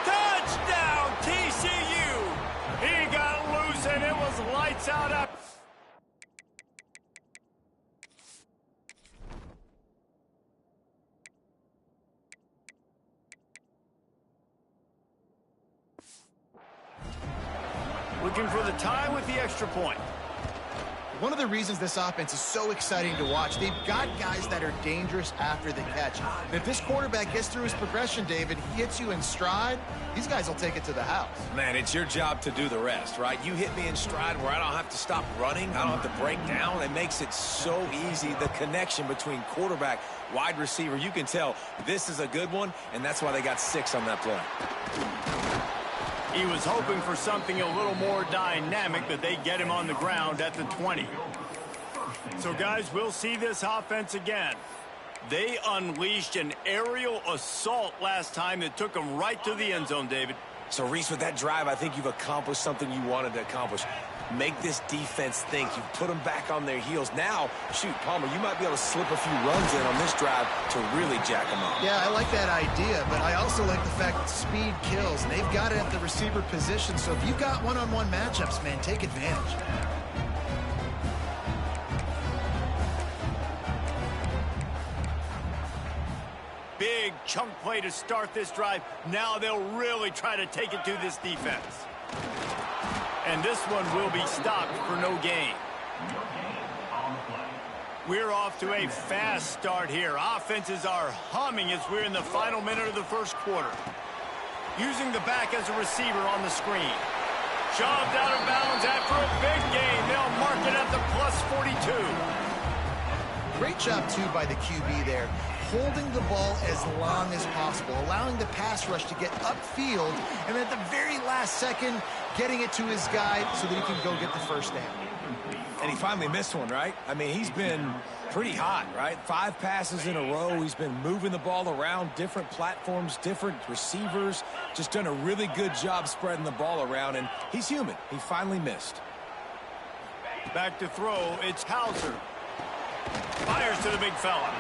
Touchdown, TCU. He got kicks out up. Looking for the tie with the extra point. One of the reasons this offense is so exciting to watch, they've got guys that are dangerous after the catch. And if this quarterback gets through his progression, David, he hits you in stride, these guys will take it to the house. Man, it's your job to do the rest, right? You hit me in stride where I don't have to stop running. I don't have to break down. It makes it so easy, the connection between quarterback, wide receiver. You can tell this is a good one, and that's why they got 6 on that play. He was hoping for something a little more dynamic, but they get him on the ground at the 20. So, guys, we'll see this offense again. They unleashed an aerial assault last time that took them right to the end zone, David. So, Reese, with that drive, I think you've accomplished something you wanted to accomplish. Make this defense think. You've put them back on their heels. Now, shoot, Palmer, you might be able to slip a few runs in on this drive to really jack them up. Yeah, I like that idea, but I also like the fact that speed kills. And they've got it at the receiver position, so if you've got one-on-one matchups, man, take advantage. Big chunk play to start this drive. Now they'll really try to take it to this defense. And this one will be stopped for no gain. We're off to a fast start here. Offenses are humming as we're in the final minute of the first quarter. Using the back as a receiver on the screen. Shoved out of bounds after a big gain. They'll mark it at the plus 42. Great job, too, by the QB there. Holding the ball as long as possible, allowing the pass rush to get upfield, and at the very last second, getting it to his guy so that he can go get the first down. And he finally missed one, right? I mean, he's been pretty hot, right? 5 passes in a row. He's been moving the ball around, different platforms, different receivers. Just done a really good job spreading the ball around, and he's human. He finally missed. Back to throw, it's Hauser. Fires to the big fella.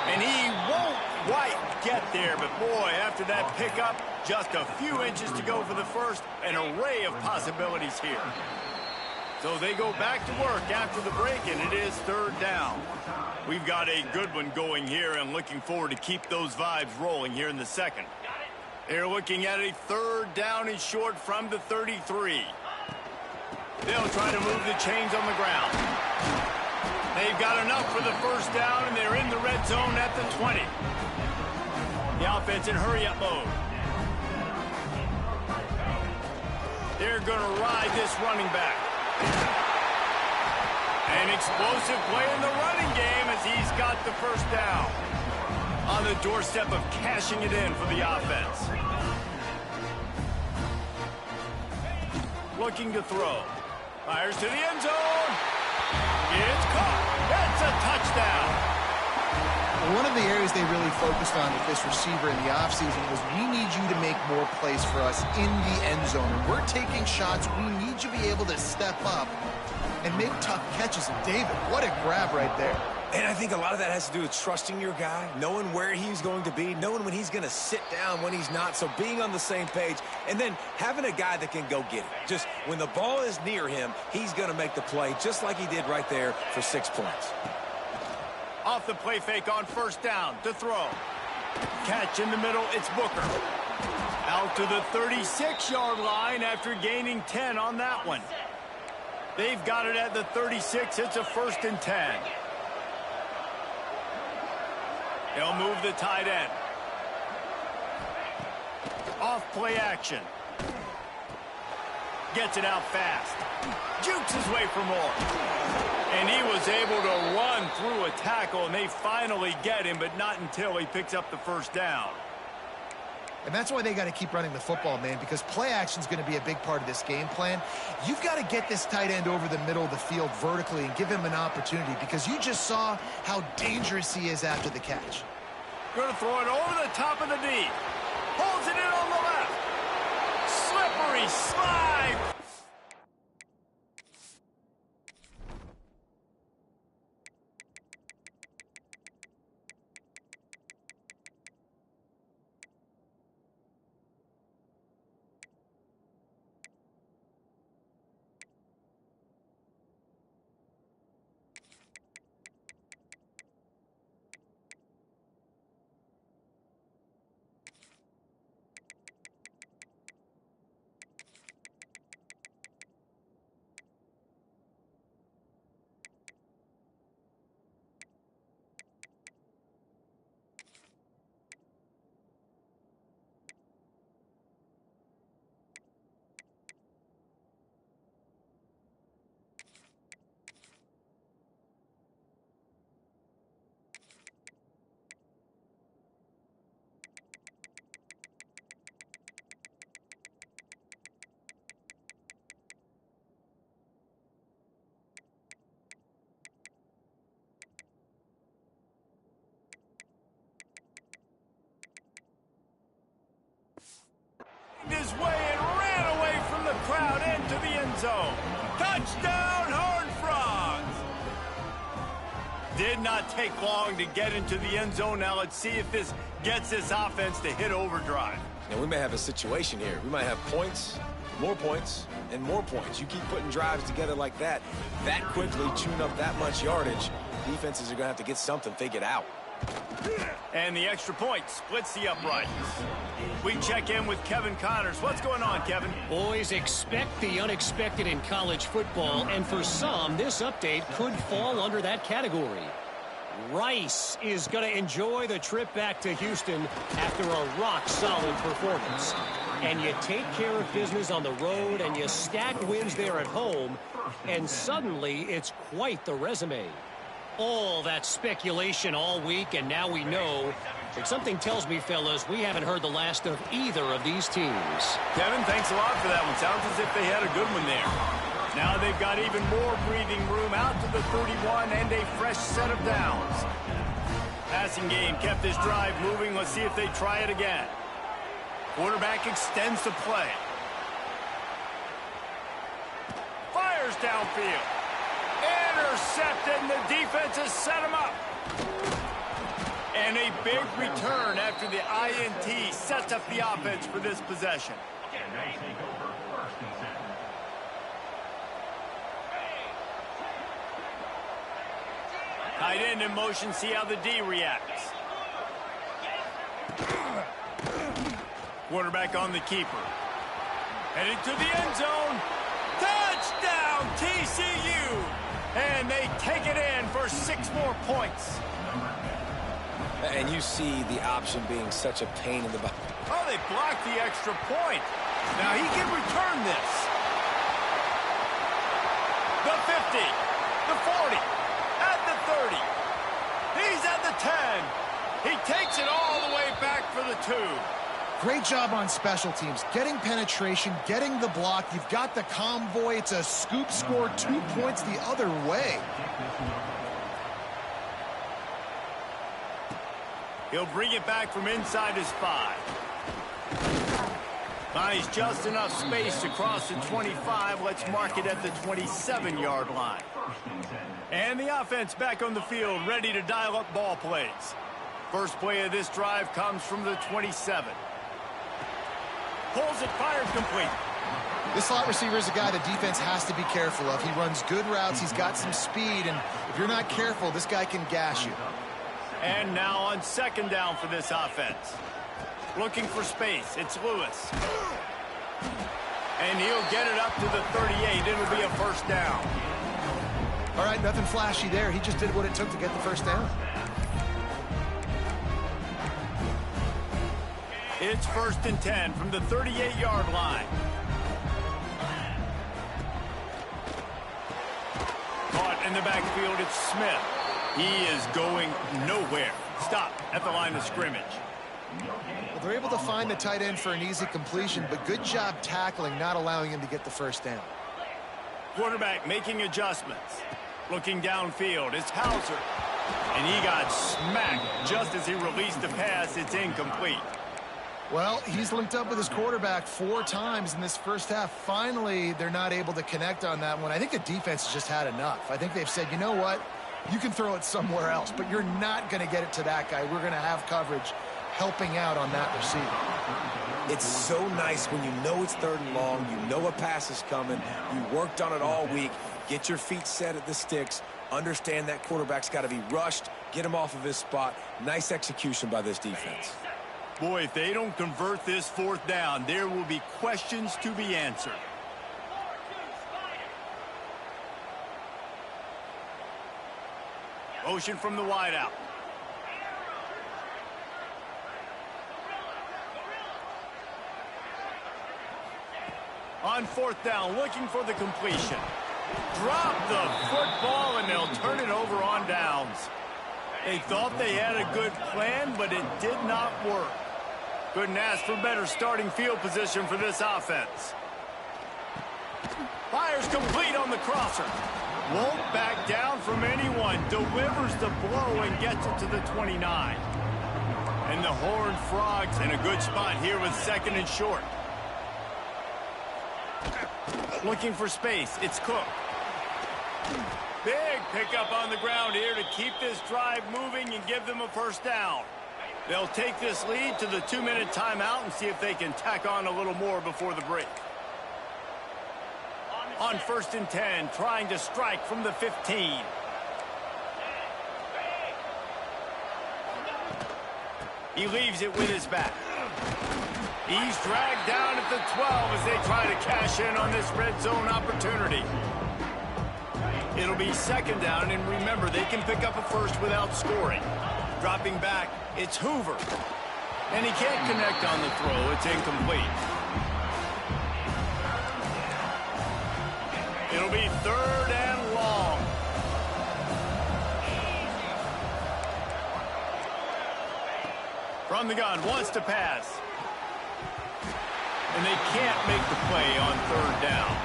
And he won't quite get there, but boy, after that pickup, just a few inches to go for the first. An array of possibilities here. So they go back to work after the break, and it is 3rd down. We've got a good one going here and looking forward to keep those vibes rolling here in the second. They're looking at a 3rd down and short from the 33. They'll try to move the chains on the ground. They've got enough for the first down, and they're in the red zone at the 20. The offense in hurry-up mode. They're going to ride this running back. An explosive play in the running game as he's got the first down. On the doorstep of cashing it in for the offense. Looking to throw. Fires to the end zone. It's caught. That's a touchdown. One of the areas they really focused on with this receiver in the offseason was we need you to make more plays for us in the end zone. And we're taking shots. We need you to be able to step up and make tough catches. And David, what a grab right there. And I think a lot of that has to do with trusting your guy, knowing where he's going to be, knowing when he's going to sit down, when he's not. So being on the same page, and then having a guy that can go get it. Just when the ball is near him, he's going to make the play, just like he did right there for 6 points. Off the play fake on first down to throw. Catch in the middle, it's Booker. Out to the 36-yard line after gaining 10 on that one. They've got it at the 36. It's a 1st and 10. They'll move the tight end. Off play action. Gets it out fast. Jukes his way for more. And he was able to run through a tackle, and they finally get him, but not until he picks up the first down. And that's why they got to keep running the football, man, because play action is going to be a big part of this game plan. You've got to get this tight end over the middle of the field vertically and give him an opportunity, because you just saw how dangerous he is after the catch. Going to throw it over the top of the D. Holds it in on the left. Slippery slide. to the end zone. Touchdown, Horned Frogs! Did not take long to get into the end zone. Now let's see if this gets this offense to hit overdrive. Now we may have a situation here. We might have points, and more points. You keep putting drives together like that quickly, chewing up that much yardage, defenses are going to have to get something figured out. And the extra point splits the uprights. We check in with Kevin Connors. What's going on, Kevin? Boys, expect the unexpected in college football, and for some, this update could fall under that category. Rice is going to enjoy the trip back to Houston after a rock-solid performance. And you take care of business on the road, and you stack wins there at home, and suddenly it's quite the resume. All that speculation all week, and now we know. But something tells me, fellas, we haven't heard the last of either of these teams. Kevin, thanks a lot for that one. Sounds as if they had a good one there. Now they've got even more breathing room out to the 31 and a fresh set of downs. Passing game kept this drive moving. Let's see if they try it again. Quarterback extends the play. Fires downfield. Intercepted, and the defense has set him up. And a big return after the INT sets up the offense for this possession. Tight end in motion, see how the D reacts. Quarterback on the keeper. Headed to the end zone. Touchdown, TCU! And they take it in for 6 more points. And you see the option being such a pain in the butt. Oh, they blocked the extra point. Now he can return this. The 50, the 40, at the 30. He's at the 10. He takes it all the way back for the 2. Great job on special teams. Getting penetration, getting the block. You've got the convoy. It's a scoop score, 2 points the other way. He'll bring it back from inside his 5. Finds just enough space to cross the 25. Let's mark it at the 27-yard line. And the offense back on the field, ready to dial up ball plays. First play of this drive comes from the 27. Pulls it, fired, complete. This slot receiver is a guy the defense has to be careful of. He runs good routes. He's got some speed, and if you're not careful, this guy can gash you. And now on second down for this offense. Looking for space. It's Lewis. And he'll get it up to the 38. It'll be a first down. All right, nothing flashy there. He just did what it took to get the first down. It's 1st and 10 from the 38-yard line. Caught in the backfield, it's Smith. He is going nowhere. Stop at the line of scrimmage. Well, they're able to find the tight end for an easy completion, but good job tackling, not allowing him to get the first down. Quarterback making adjustments. Looking downfield, it's Hauser. And he got smacked just as he released the pass. It's incomplete. Well, he's linked up with his quarterback 4 times in this first half. Finally, they're not able to connect on that one. I think the defense has just had enough. I think they've said, you know what? You can throw it somewhere else, but you're not going to get it to that guy. We're going to have coverage helping out on that receiver. It's so nice when you know it's 3rd and long, you know a pass is coming, you worked on it all week, get your feet set at the sticks, understand that quarterback's got to be rushed, get him off of his spot. Nice execution by this defense. Boy, if they don't convert this 4th down, there will be questions to be answered. Motion from the wideout. On 4th down, looking for the completion. Drop the football, and they'll turn it over on downs. They thought they had a good plan, but it did not work. Couldn't ask for better starting field position for this offense. Fires complete on the crosser. Won't back down from anyone. Delivers the blow and gets it to the 29. And the Horned Frogs in a good spot here with 2nd and short. Looking for space. It's Cook. Big pickup on the ground here to keep this drive moving and give them a first down. They'll take this lead to the 2-minute timeout and see if they can tack on a little more before the break. On 1st and 10, trying to strike from the 15. He leaves it with his back. He's dragged down at the 12 as they try to cash in on this red zone opportunity. It'll be 2nd down, and remember, they can pick up a first without scoring. Dropping back, it's Hoover. And he can't connect on the throw. It's incomplete. It'll be 3rd and long. From the gun, wants to pass. And they can't make the play on 3rd down.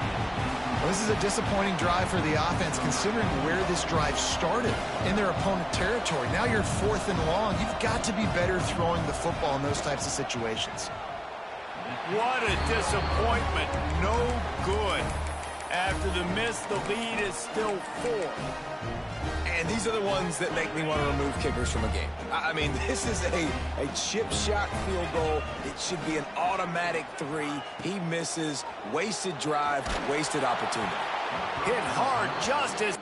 Well, this is a disappointing drive for the offense, considering where this drive started in their opponent territory. Now you're 4th and long. You've got to be better throwing the football in those types of situations. What a disappointment. No good. After the miss, the lead is still 4. And these are the ones that make me want to remove kickers from a game. I mean, this is a chip shot field goal. It should be an automatic 3. He misses. Wasted drive, wasted opportunity. Hit hard just as...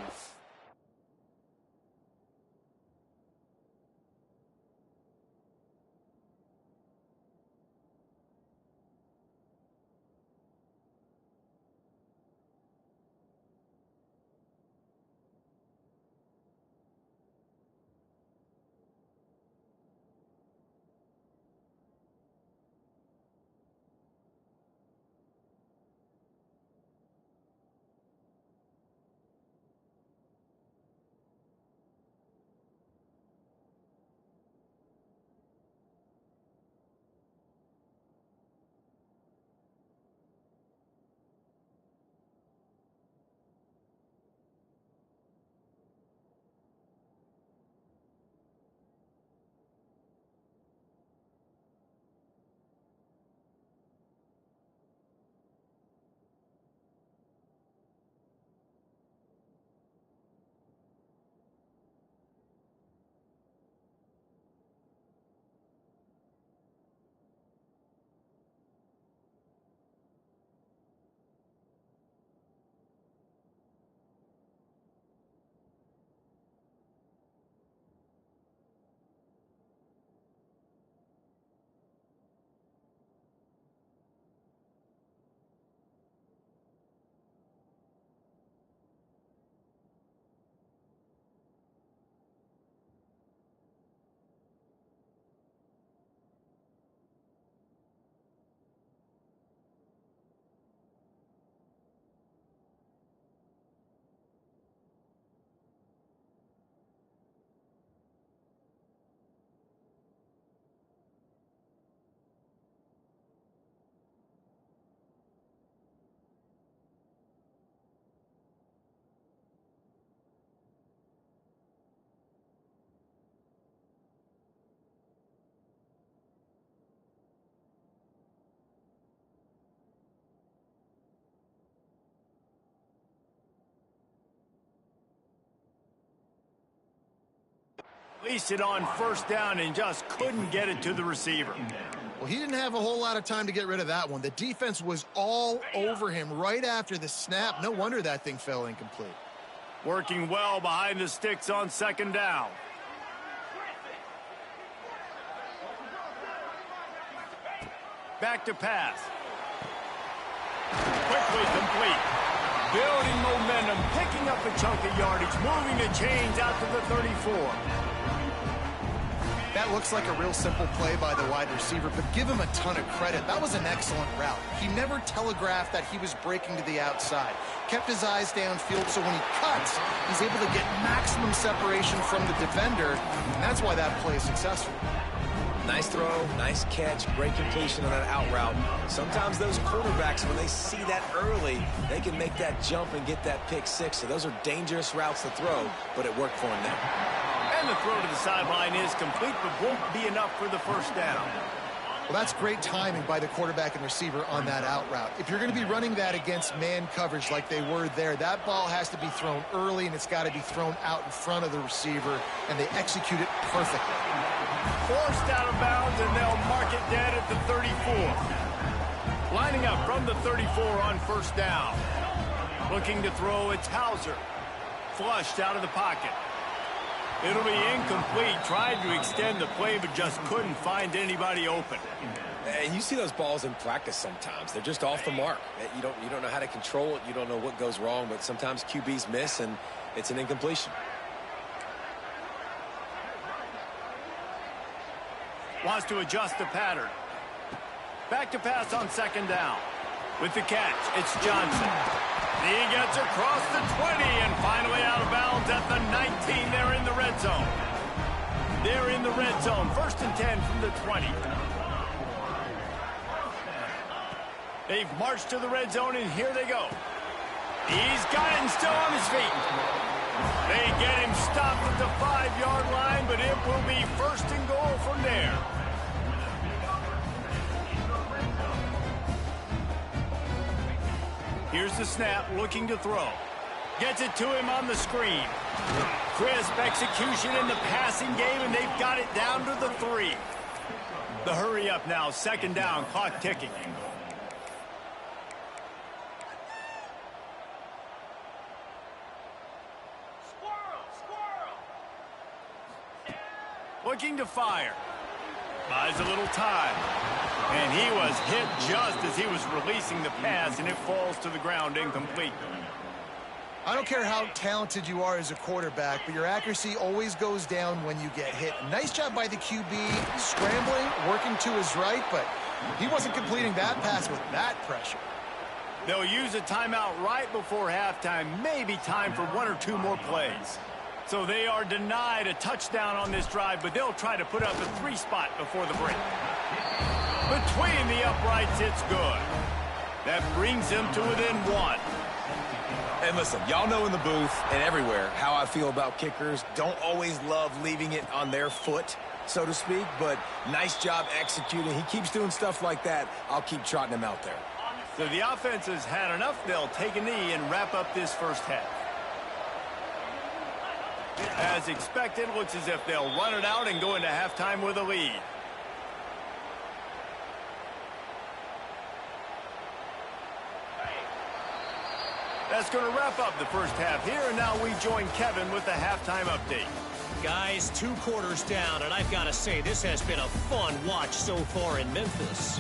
Released it on 1st down and just couldn't get it to the receiver. Well, he didn't have a whole lot of time to get rid of that one. The defense was all over him right after the snap. No wonder that thing fell incomplete. Working well behind the sticks on 2nd down. Back to pass. Quickly complete. Building momentum, picking up a chunk of yardage, moving the chains out to the 34. That looks like a real simple play by the wide receiver, but give him a ton of credit. That was an excellent route. He never telegraphed that he was breaking to the outside. Kept his eyes downfield, so when he cuts, he's able to get maximum separation from the defender, and that's why that play is successful. Nice throw, nice catch, great completion on that out route. Sometimes those quarterbacks, when they see that early, they can make that jump and get that pick 6. So those are dangerous routes to throw, but it worked for him there. And the throw to the sideline is complete, but won't be enough for the 1st down. Well, that's great timing by the quarterback and receiver on that out route. If you're going to be running that against man coverage like they were there, that ball has to be thrown early, and it's got to be thrown out in front of the receiver, and they execute it perfectly. Forced out of bounds, and they'll mark it dead at the 34. Lining up from the 34 on first down. Looking to throw, it's Hauser. Flushed out of the pocket. It'll be incomplete. Tried to extend the play, but just couldn't find anybody open. And you see those balls in practice sometimes. They're just off the mark. You don't know how to control it. You don't know what goes wrong, but sometimes QBs miss, and it's an incompletion. Wants to adjust the pattern. Back to pass on second down. With the catch, it's Johnson. He gets across the 20 and finally out of bounds at the 19. They're in the red zone. They're in the red zone. 1st and 10 from the 20. They've marched to the red zone, and here they go. He's got it and still on his feet. They get him stopped at the 5-yard line, but it will be 1st and goal from there. Here's the snap, looking to throw. Gets it to him on the screen. Crisp execution in the passing game, and they've got it down to the 3. The hurry up now, 2nd down, clock ticking. Looking to fire. Buys a little time. And he was hit just as he was releasing the pass, and it falls to the ground incomplete. I don't care how talented you are as a quarterback, but your accuracy always goes down when you get hit. Nice job by the QB, scrambling, working to his right, but he wasn't completing that pass with that pressure. They'll use a timeout right before halftime, maybe time for 1 or 2 more plays. So they are denied a touchdown on this drive, but they'll try to put up a 3 spot before the break. Between the uprights, it's good. That brings them to within 1. And listen, y'all know in the booth and everywhere how I feel about kickers. Don't always love leaving it on their foot, so to speak, but nice job executing. He keeps doing stuff like that. I'll keep trotting him out there. So the offense has had enough. They'll take a knee and wrap up this first half. As expected, looks as if they'll run it out and go into halftime with a lead. That's going to wrap up the first half here, and now we join Kevin with the halftime update. Guys, 2 quarters down, and I've got to say, this has been a fun watch so far in Memphis.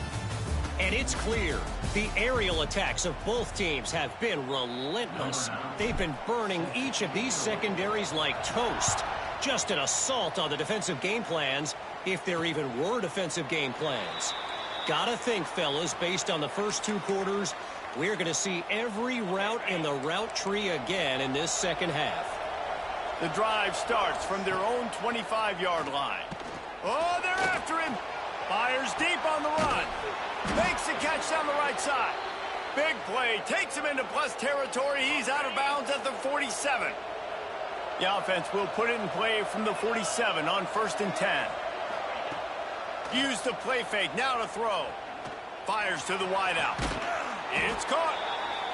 And it's clear, the aerial attacks of both teams have been relentless. They've been burning each of these secondaries like toast. Just an assault on the defensive game plans, if there even were defensive game plans. Gotta think, fellas, based on the first 2 quarters, we're going to see every route in the route tree again in this second half. The drive starts from their own 25-yard line. Oh, they're after him. Fires deep on the run. Makes the catch down the right side. Big play. Takes him into plus territory. He's out of bounds at the 47. The offense will put it in play from the 47 on 1st and 10. Use the play fake. Now to throw. Fires to the wideout. It's caught.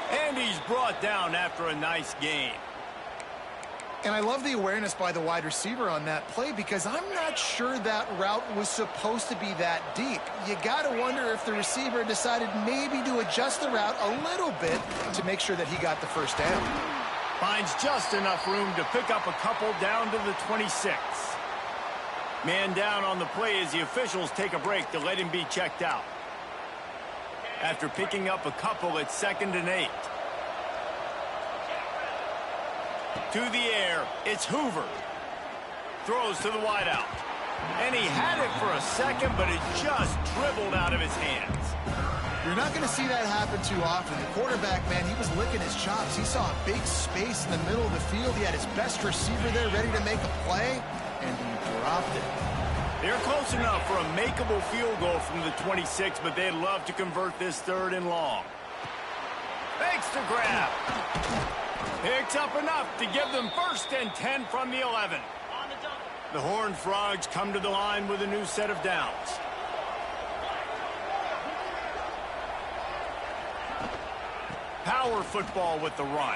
And he's brought down after a nice gain. And I love the awareness by the wide receiver on that play, because I'm not sure that route was supposed to be that deep. You got to wonder if the receiver decided maybe to adjust the route a little bit to make sure that he got the first down. Finds just enough room to pick up a couple down to the 26. Man down on the play as the officials take a break to let him be checked out. After picking up a couple, it's 2nd and 8. To the air, it's Hoover. Throws to the wideout. And he had it for a second, but it just dribbled out of his hands. You're not going to see that happen too often. The quarterback, man, he was licking his chops. He saw a big space in the middle of the field. He had his best receiver there ready to make a play, and he dropped it. They're close enough for a makeable field goal from the 26, but they'd love to convert this 3rd and long. Makes the grab. Picks up enough to give them 1st and 10 from the 11. The Horned Frogs come to the line with a new set of downs. power football with the run.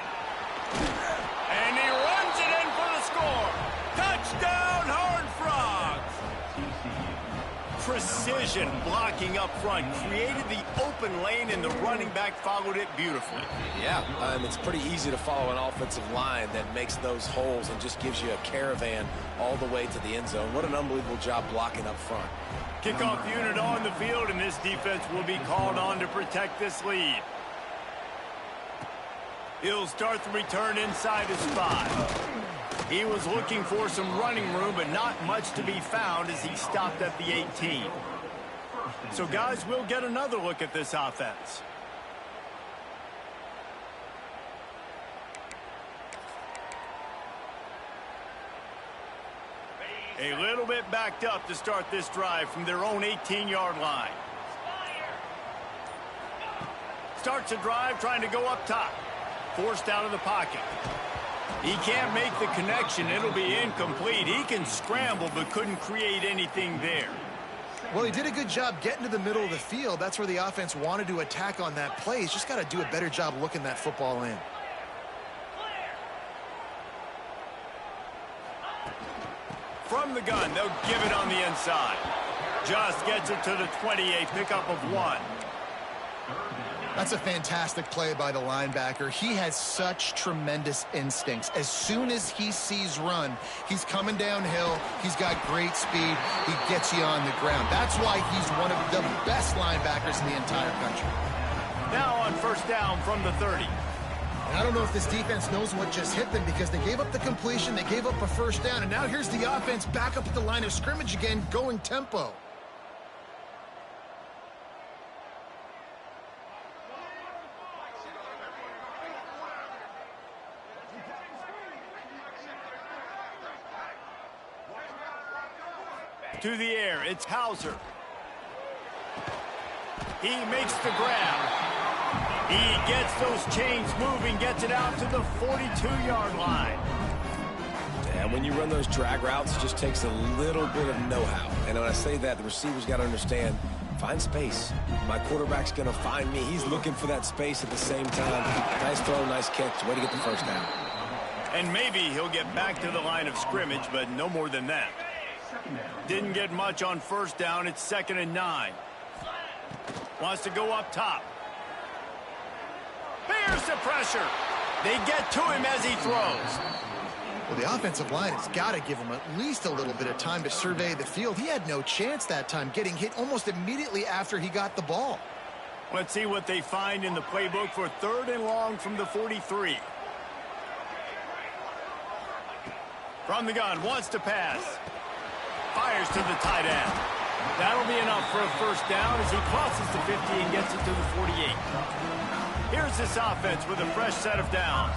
And he runs it in for the score. Touchdown, Horned Frogs! Precision blocking up front created the open lane, and the running back followed it beautifully. Yeah, it's pretty easy to follow an offensive line that makes those holes and just gives you a caravan all the way to the end zone. What an unbelievable job blocking up front. Kickoff unit on the field, and this defense will be called on to protect this lead. He'll start the return inside his 5. He was looking for some running room, but not much to be found as he stopped at the 18. So, guys, we'll get another look at this offense. A little bit backed up to start this drive from their own 18-yard line. Starts a drive trying to go up top. Forced out of the pocket. He can't make the connection. It'll be incomplete. He can scramble but couldn't create anything there. Well, he did a good job getting to the middle of the field. That's where the offense wanted to attack on that play. He's just got to do a better job looking that football in. From the gun, they'll give it on the inside. Just gets it to the 28, pickup of 1. That's a fantastic play by the linebacker. He has such tremendous instincts. As soon as he sees run, he's coming downhill. He's got great speed. He gets you on the ground. That's why he's one of the best linebackers in the entire country. Now on first down from the 30. And I don't know if this defense knows what just hit them because they gave up the completion, they gave up a first down, and now here's the offense back up at the line of scrimmage again, going tempo. To the air, it's Hauser. He makes the grab. He gets those chains moving, gets it out to the 42-yard line. And when you run those drag routes, it just takes a little bit of know-how. And when I say that, the receiver's got to understand, find space. My quarterback's going to find me. He's looking for that space at the same time. Nice throw, nice catch. Way to get the first down. And maybe he'll get back to the line of scrimmage, but no more than that. Didn't get much on first down. It's 2nd and 9. Wants to go up top. Here's the pressure. They get to him as he throws. Well, the offensive line has got to give him at least a little bit of time to survey the field. He had no chance that time, getting hit almost immediately after he got the ball. Let's see what they find in the playbook for 3rd and long from the 43. From the gun, wants to pass. Fires to the tight end. That'll be enough for a first down as he crosses the 50 and gets it to the 48. Here's this offense with a fresh set of downs.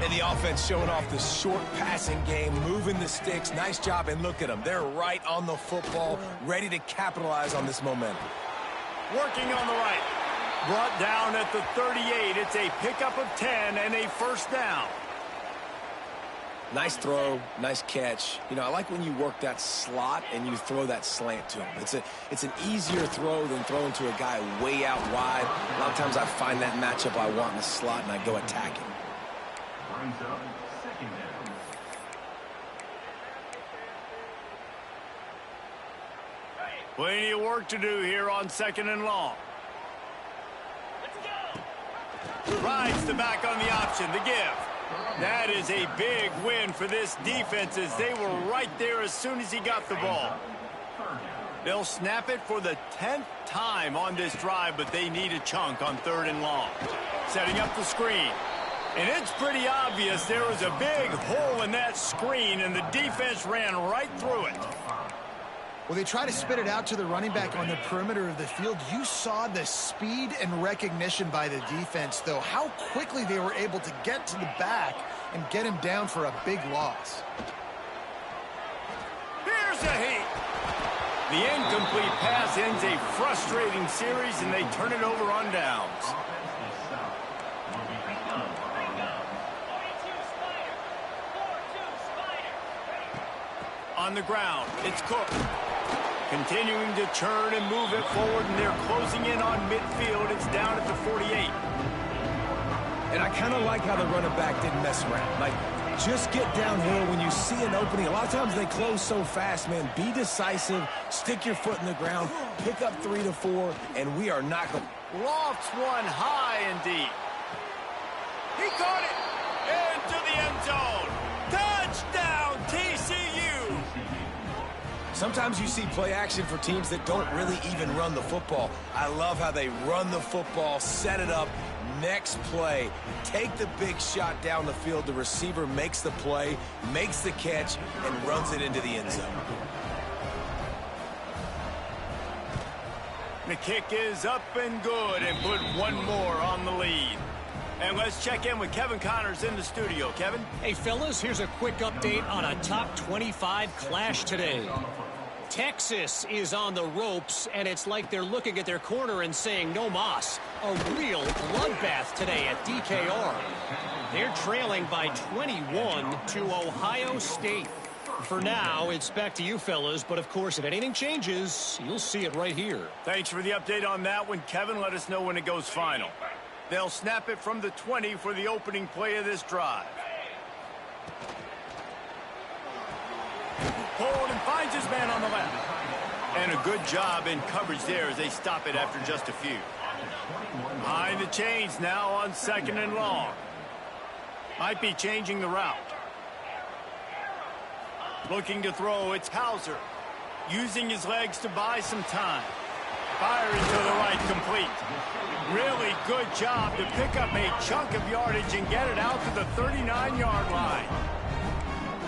And the offense showing off the short passing game, moving the sticks. Nice job, and look at them. They're right on the football, ready to capitalize on this momentum. Working on the right. Brought down at the 38. It's a pickup of 10 and a first down. Nice throw, nice catch. You know, I like when you work that slot and you throw that slant to him. It's an easier throw than throwing to a guy way out wide. A lot of times I find that matchup I want in the slot and I go attack him. Plenty of work to do here on 2nd and long. Rides the back on the option, the give. That is a big win for this defense as they were right there as soon as he got the ball. They'll snap it for the 10th time on this drive, but they need a chunk on 3rd and long. Setting up the screen. And it's pretty obvious there was a big hole in that screen, and the defense ran right through it. Well, they try to spit it out to the running back on the perimeter of the field. You saw the speed and recognition by the defense, though. How quickly they were able to get to the back and get him down for a big loss. Here's a heat. The incomplete pass ends a frustrating series, and they turn it over on downs. On the ground, it's Cook. Continuing to churn and move it forward, and they're closing in on midfield. It's down at the 48. And I kind of like how the running back didn't mess around. Like, just get downhill when you see an opening. A lot of times they close so fast, man. Be decisive, stick your foot in the ground, pick up 3 to 4, and we are not going. Lofts one high and deep. He caught it into the end zone. Touchdown, TCU. Sometimes you see play action for teams that don't really even run the football. I love how they run the football, set it up, next play, take the big shot down the field. The receiver makes the play, makes the catch, and runs it into the end zone. The kick is up and good and put one more on the lead. And let's check in with Kevin Connors in the studio. Kevin? Hey, fellas, here's a quick update on a top 25 clash today. Texas is on the ropes, and it's like they're looking at their corner and saying, no mas. A real bloodbath today at DKR. They're trailing by 21 to Ohio State. For now, it's back to you, fellas, but of course, if anything changes, you'll see it right here. Thanks for the update on that one, Kevin. Let us know when it goes final. They'll snap it from the 20 for the opening play of this drive. Hold and finds his man on the left. And a good job in coverage there as they stop it after just a few. Behind the chains now on 2nd and long. Might be changing the route. Looking to throw, it's Hauser. Using his legs to buy some time. Firing to the right, complete. Really good job to pick up a chunk of yardage and get it out to the 39-yard line.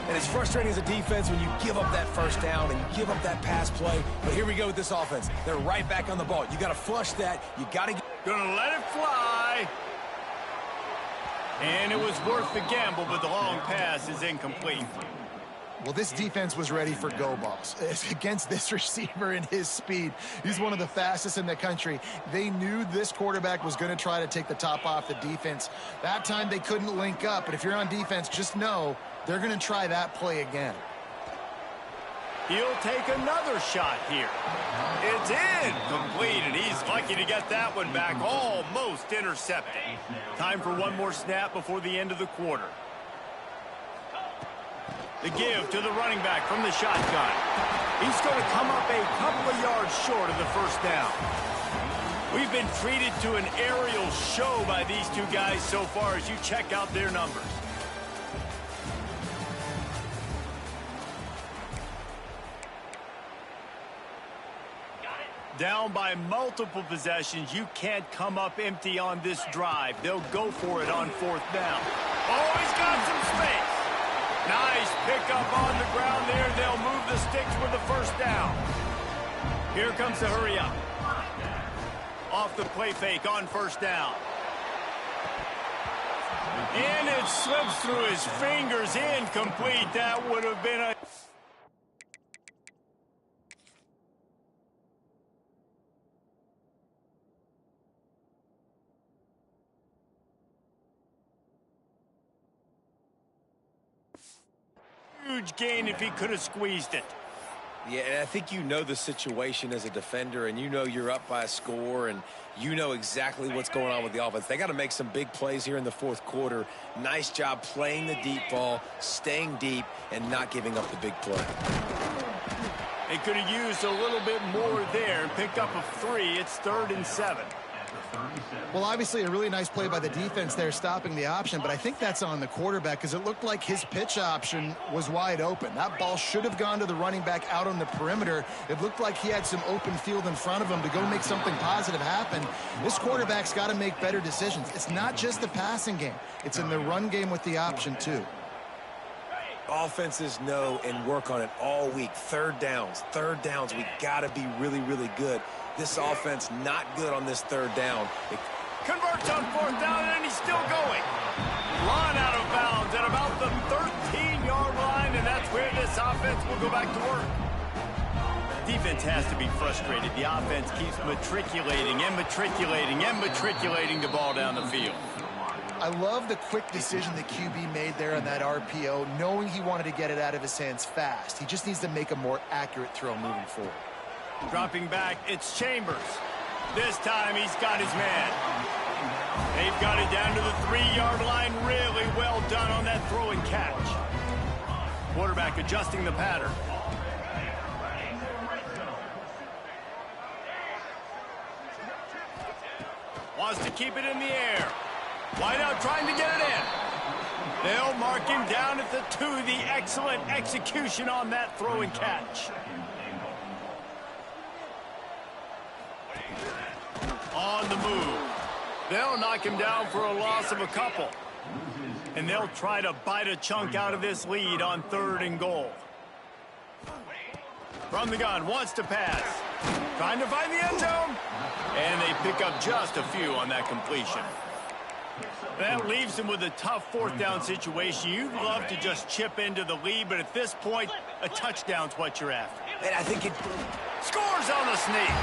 And it's frustrating as a defense when you give up that first down and you give up that pass play. But here we go with this offense. They're right back on the ball. You got to flush that. You got to Gonna let it fly. And it was worth the gamble, but the long pass is incomplete. Well, this defense was ready for go balls. Against this receiver and his speed, he's one of the fastest in the country. They knew this quarterback was going to try to take the top off the defense. That time they couldn't link up, but if you're on defense, just know they're going to try that play again. He'll take another shot here. It's in. Complete, and he's lucky to get that one back. Almost intercepted. Time for one more snap before the end of the quarter. The give to the running back from the shotgun. He's going to come up a couple of yards short of the first down. We've been treated to an aerial show by these two guys so far as you check out their numbers. Down by multiple possessions, you can't come up empty on this drive. They'll go for it on 4th down. Oh, he's got some space. Nice pickup on the ground there. They'll move the sticks with the first down. Here comes the hurry up. Off the play fake on 1st down. And it slips through his fingers, incomplete. That would have been a... huge gain if he could have squeezed it. Yeah, and I think you know the situation as a defender, and you know you're up by a score, and you know exactly what's going on with the offense. They got to make some big plays here in the 4th quarter. Nice job playing the deep ball, staying deep, and not giving up the big play. They could have used a little bit more there and picked up a 3. It's 3rd and 7. Well, obviously a really nice play by the defense there stopping the option, but I think that's on the quarterback because it looked like his pitch option was wide open. That ball should have gone to the running back out on the perimeter. It looked like he had some open field in front of him to go make something positive happen. This quarterback's got to make better decisions. It's not just the passing game. It's in the run game with the option too. Offenses know and work on it all week. Third downs. We got to be really, really good. This offense not good on this 3rd down. Converts on 4th down, and he's still going. Run out of bounds at about the 13-yard line, and that's where this offense will go back to work. Defense has to be frustrated. The offense keeps matriculating the ball down the field. I love the quick decision the QB made there on that RPO, knowing he wanted to get it out of his hands fast. He just needs to make a more accurate throw moving forward. Dropping back, it's Chambers. This time he's got his man. They got it down to the 3-yard line. Really well done on that throw and catch. Quarterback adjusting the pattern. Wants to keep it in the air. Wide out trying to get it in. They'll mark him down at the 2. The excellent execution on that throw and catch. On the move. They'll knock him down for a loss of a couple. And they'll try to bite a chunk out of this lead on 3rd and goal. From the gun, wants to pass. Trying to find the end zone. And they pick up just a few on that completion. That leaves him with a tough 4th down situation. You'd love to just chip into the lead, but at this point, a touchdown's what you're after. And I think it scores on the sneak.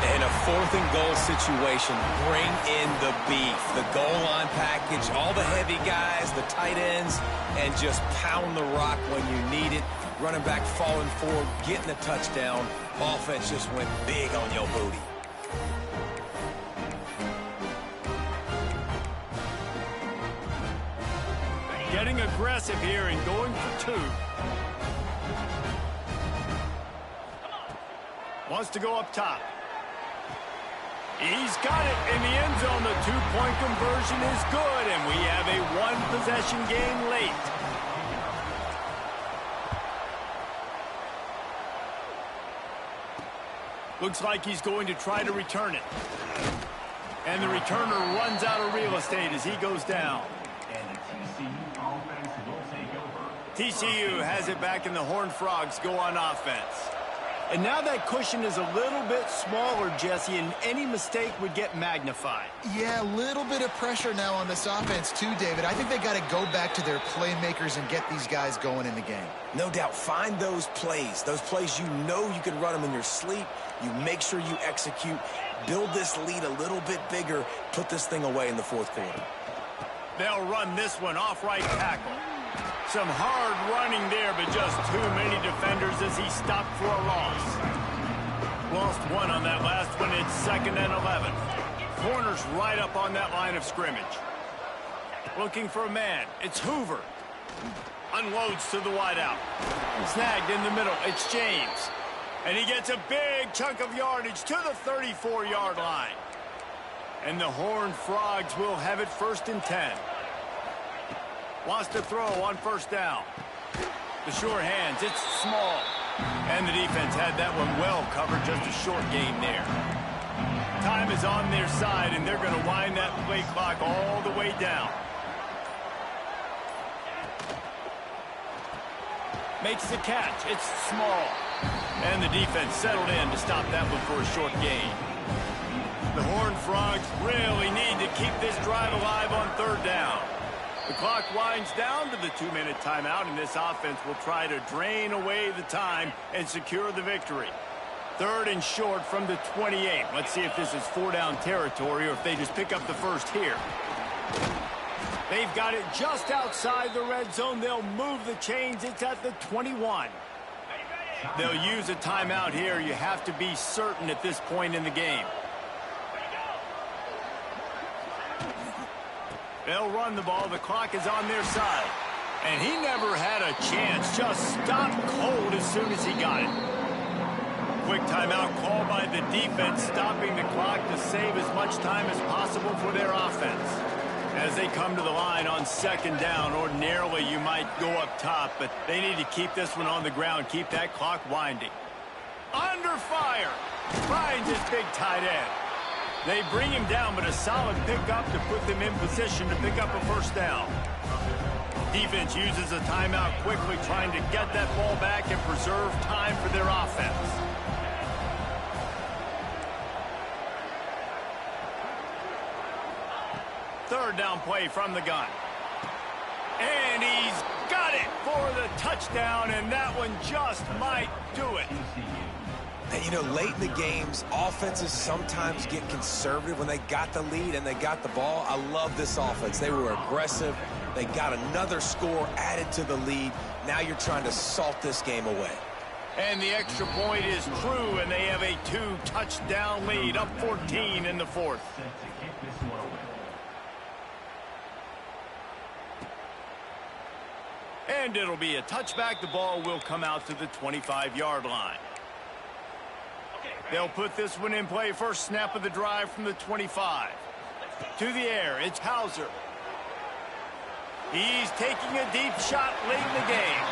In a 4th and goal situation, bring in the beef, the goal line package, all the heavy guys, the tight ends, and just pound the rock when you need it. Running back falling forward, getting a touchdown. Offense just went big on your booty. Getting aggressive here and going for 2. Wants to go up top. He's got it in the end zone. The 2-point conversion is good, and we have a 1-possession game late. Looks like he's going to try to return it. And the returner runs out of real estate as he goes down. TCU has it back, and the Horned Frogs go on offense. And now that cushion is a little bit smaller, Jesse, and any mistake would get magnified. Yeah, a little bit of pressure now on this offense too, David. I think they got to go back to their playmakers and get these guys going in the game. No doubt. Find those plays you know you can run them in your sleep. You make sure you execute. Build this lead a little bit bigger. Put this thing away in the 4th quarter. They'll run this one off right tackle. Some hard running there, but just too many defenders as he stopped for a loss. Lost 1 on that last one. It's 2nd and 11. Corners right up on that line of scrimmage. Looking for a man. It's Hoover. Unloads to the wideout. Snagged in the middle. It's James. And he gets a big chunk of yardage to the 34-yard line. And the Horned Frogs will have it 1st and 10. Wants to throw on 1st down. The sure hands, it's small. And the defense had that one well covered, just a short gain there. Time is on their side, and they're going to wind that play clock all the way down. Makes the catch, it's small. And the defense settled in to stop that one for a short gain. The Horned Frogs really need to keep this drive alive on 3rd down. The clock winds down to the 2-minute timeout, and this offense will try to drain away the time and secure the victory. 3rd and short from the 28. Let's see if this is 4-down territory or if they just pick up the 1st here. They've got it just outside the red zone. They'll move the chains. It's at the 21. They'll use a timeout here. You have to be certain at this point in the game. They'll run the ball. The clock is on their side. And he never had a chance. Just stopped cold as soon as he got it. Quick timeout call by the defense, stopping the clock to save as much time as possible for their offense. As they come to the line on 2nd down, ordinarily you might go up top, but they need to keep this one on the ground, keep that clock winding. Under fire. Finds his big tight end. They bring him down, but a solid pickup to put them in position to pick up a 1st down. Defense uses a timeout quickly, trying to get that ball back and preserve time for their offense. Third down play from the gun. And he's got it for the touchdown, and that one just might do it. And, you know, late in the games, offenses sometimes get conservative when they got the lead and they got the ball. I love this offense. They were aggressive. They got another score added to the lead. Now you're trying to salt this game away. And the extra point is true, and they have a 2-touchdown lead, up 14 in the fourth. And it'll be a touchback. The ball will come out to the 25-yard line. They'll put this one in play. First snap of the drive from the 25. To the air, it's Hauser. He's taking a deep shot late in the game.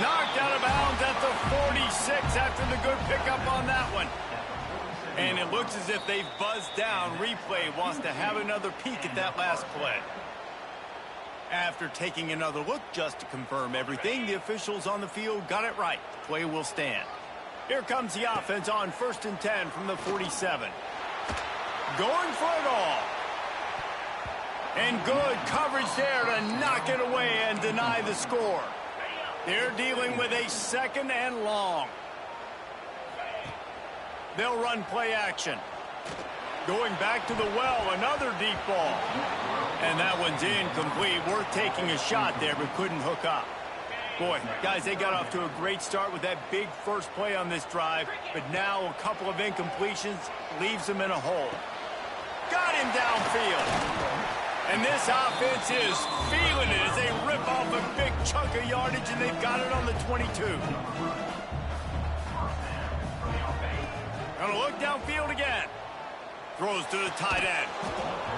Knocked out of bounds at the 46 after the good pickup on that one. And it looks as if they've buzzed down. Replay wants to have another peek at that last play. After taking another look just to confirm everything, the officials on the field got it right. The play will stand. Here comes the offense on 1st and 10 from the 47. Going for it all. And good coverage there to knock it away and deny the score. They're dealing with a 2nd and long. They'll run play action. Going back to the well, another deep ball. And that one's incomplete. Worth taking a shot there, but couldn't hook up. Boy, guys, they got off to a great start with that big first play on this drive, but now a couple of incompletions leaves them in a hole. Got him downfield. And this offense is feeling it as they rip off a big chunk of yardage, and they've got it on the 22. Gonna look downfield again. Throws to the tight end.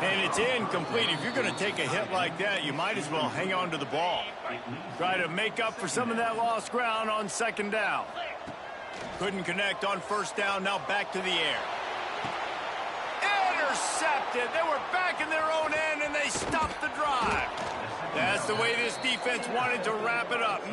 And it's incomplete. If you're going to take a hit like that, you might as well hang on to the ball. Try to make up for some of that lost ground on 2nd down. Couldn't connect on 1st down. Now back to the air. Intercepted. They were back in their own end, and they stopped the drive. That's the way this defense wanted to wrap it up.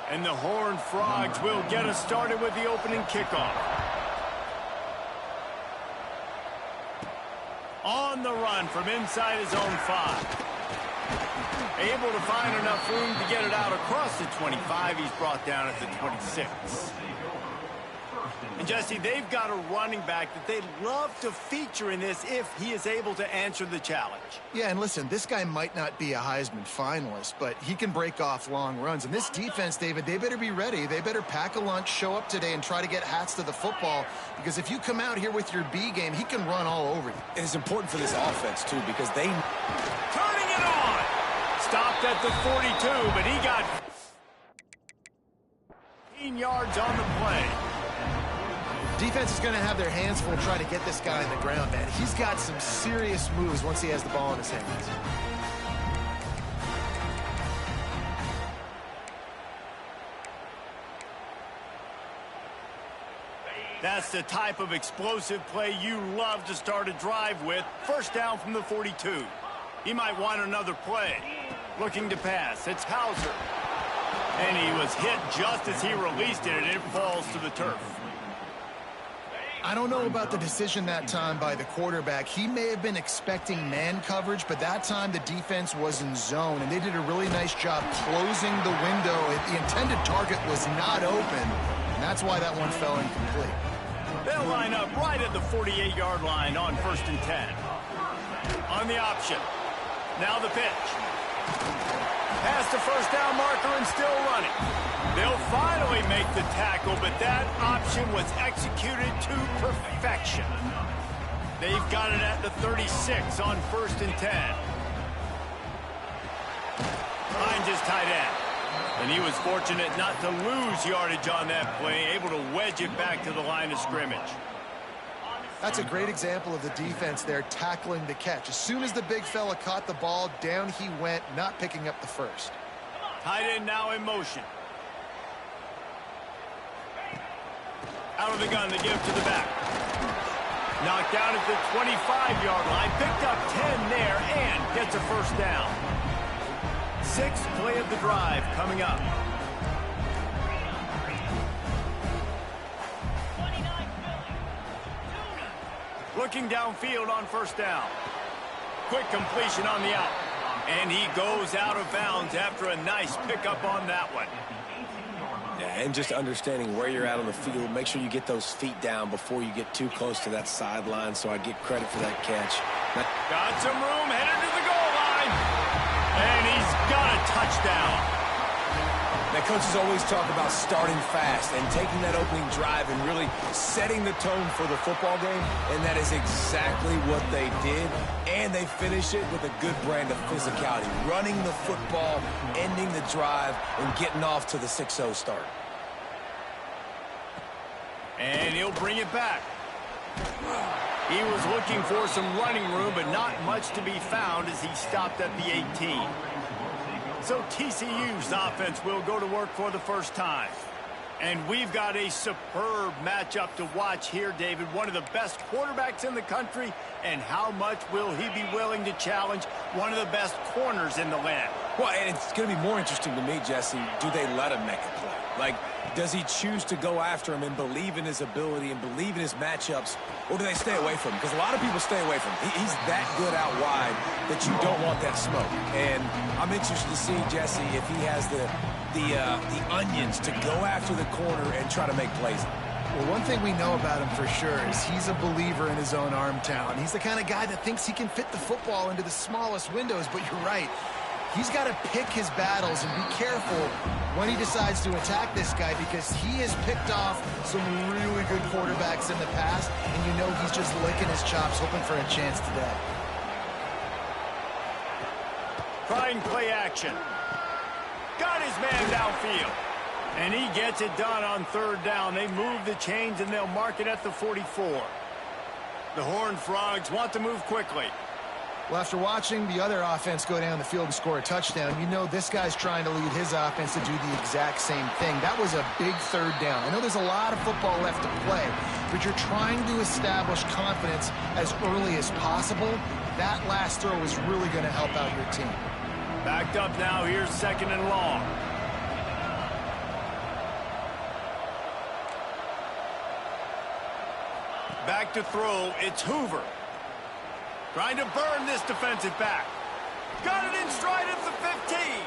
And the Horned Frogs will get us started with the opening kickoff. On the run from inside his own 5. Able to find enough room to get it out across the 25. He's brought down at the 26. And Jesse, they've got a running back that they'd love to feature in this if he is able to answer the challenge. Yeah, and listen, this guy might not be a Heisman finalist, but he can break off long runs. And this defense, David, they better be ready. They better pack a lunch, show up today, and try to get hats to the football. Because if you come out here with your B game, he can run all over you. And it's important for this offense, too, because they... Turning it on! Stopped at the 42, but he got 15 yards on the play. Defense is going to have their hands full trying to get this guy on the ground, man. He's got some serious moves once he has the ball in his hands. That's the type of explosive play you love to start a drive with. First down from the 42. He might want another play. Looking to pass. It's Hauser. And he was hit just as he released it, and it falls to the turf. I don't know about the decision that time by the quarterback. He may have been expecting man coverage, but that time the defense was in zone, and they did a really nice job closing the window. The intended target was not open, and that's why that one fell incomplete. They'll line up right at the 48-yard line on 1st and 10. On the option. Now the pitch. Past the first down marker and still running. They'll finally make the tackle, but that option was executed to perfection. They've got it at the 36 on 1st and 10. Finds his tight end. And he was fortunate not to lose yardage on that play, able to wedge it back to the line of scrimmage. That's a great example of the defense there tackling the catch. As soon as the big fella caught the ball, down he went, not picking up the first. Tight end now in motion. Out of the gun, they give it to the back. Knocked down at the 25-yard line, picked up 10 there, and gets a first down. 6th play of the drive coming up. Looking downfield on 1st down. Quick completion on the out. And he goes out of bounds after a nice pickup on that one. Yeah, and just understanding where you're at on the field, make sure you get those feet down before you get too close to that sideline, so I get credit for that catch. Got some room, headed to the goal line. And he's got a touchdown. Now, coaches always talk about starting fast and taking that opening drive and really setting the tone for the football game, and that is exactly what they did, and they finish it with a good brand of physicality, running the football, ending the drive, and getting off to the 6-0 start. And he'll bring it back. He was looking for some running room, but not much to be found as he stopped at the 18. So TCU's offense will go to work for the first time. And we've got a superb matchup to watch here, David. One of the best quarterbacks in the country. And how much will he be willing to challenge one of the best corners in the land? Well, and it's going to be more interesting to me, Jesse, do they let him make a play? Like, does he choose to go after him and believe in his ability and believe in his matchups, or do they stay away from him? Because a lot of people stay away from him. He's that good out wide that you don't want that smoke. And I'm interested to see, Jesse, if he has the onions to go after the corner and try to make plays. Well, one thing we know about him for sure is he's a believer in his own arm talent. He's the kind of guy that thinks he can fit the football into the smallest windows, but you're right. He's got to pick his battles and be careful when he decides to attack this guy, because he has picked off some really good quarterbacks in the past, and you know he's just licking his chops, hoping for a chance today. Trying play action. Got his man downfield. And he gets it done on 3rd down. They move the chains, and they'll mark it at the 44. The Horned Frogs want to move quickly. Well, after watching the other offense go down the field and score a touchdown, you know this guy's trying to lead his offense to do the exact same thing. That was a big 3rd down. I know there's a lot of football left to play, but you're trying to establish confidence as early as possible. That last throw is really going to help out your team. Backed up now. Here's 2nd and long. Back to throw, it's Hoover. Trying to burn this defensive back. Got it in stride at the 15.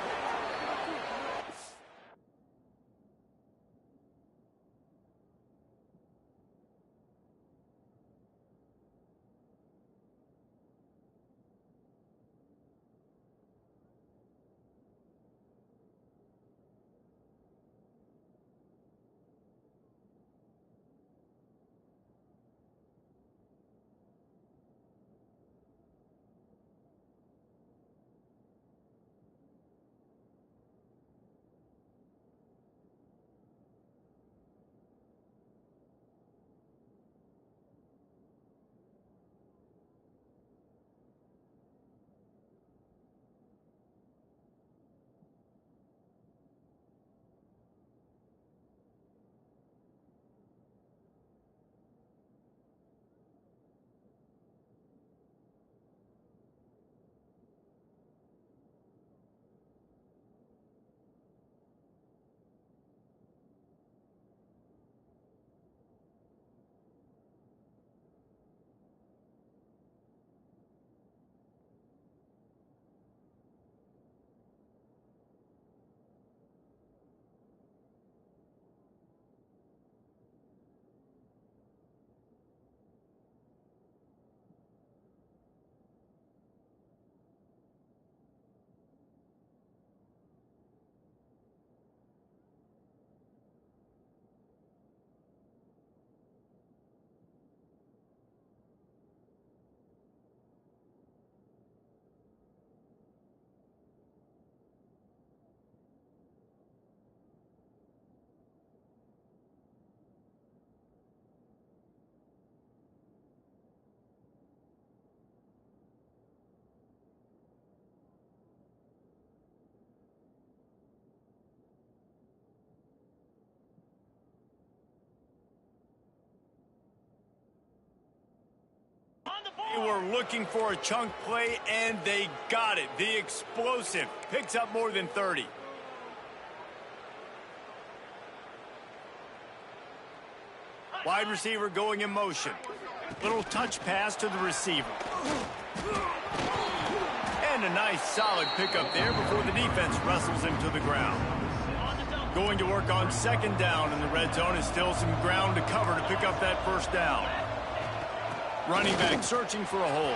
They were looking for a chunk play, and they got it. The explosive picks up more than 30. Wide receiver going in motion. Little touch pass to the receiver. And a nice solid pickup there before the defense wrestles him to the ground. Going to work on second down in the red zone is still some ground to cover to pick up that first down. Running back searching for a hole.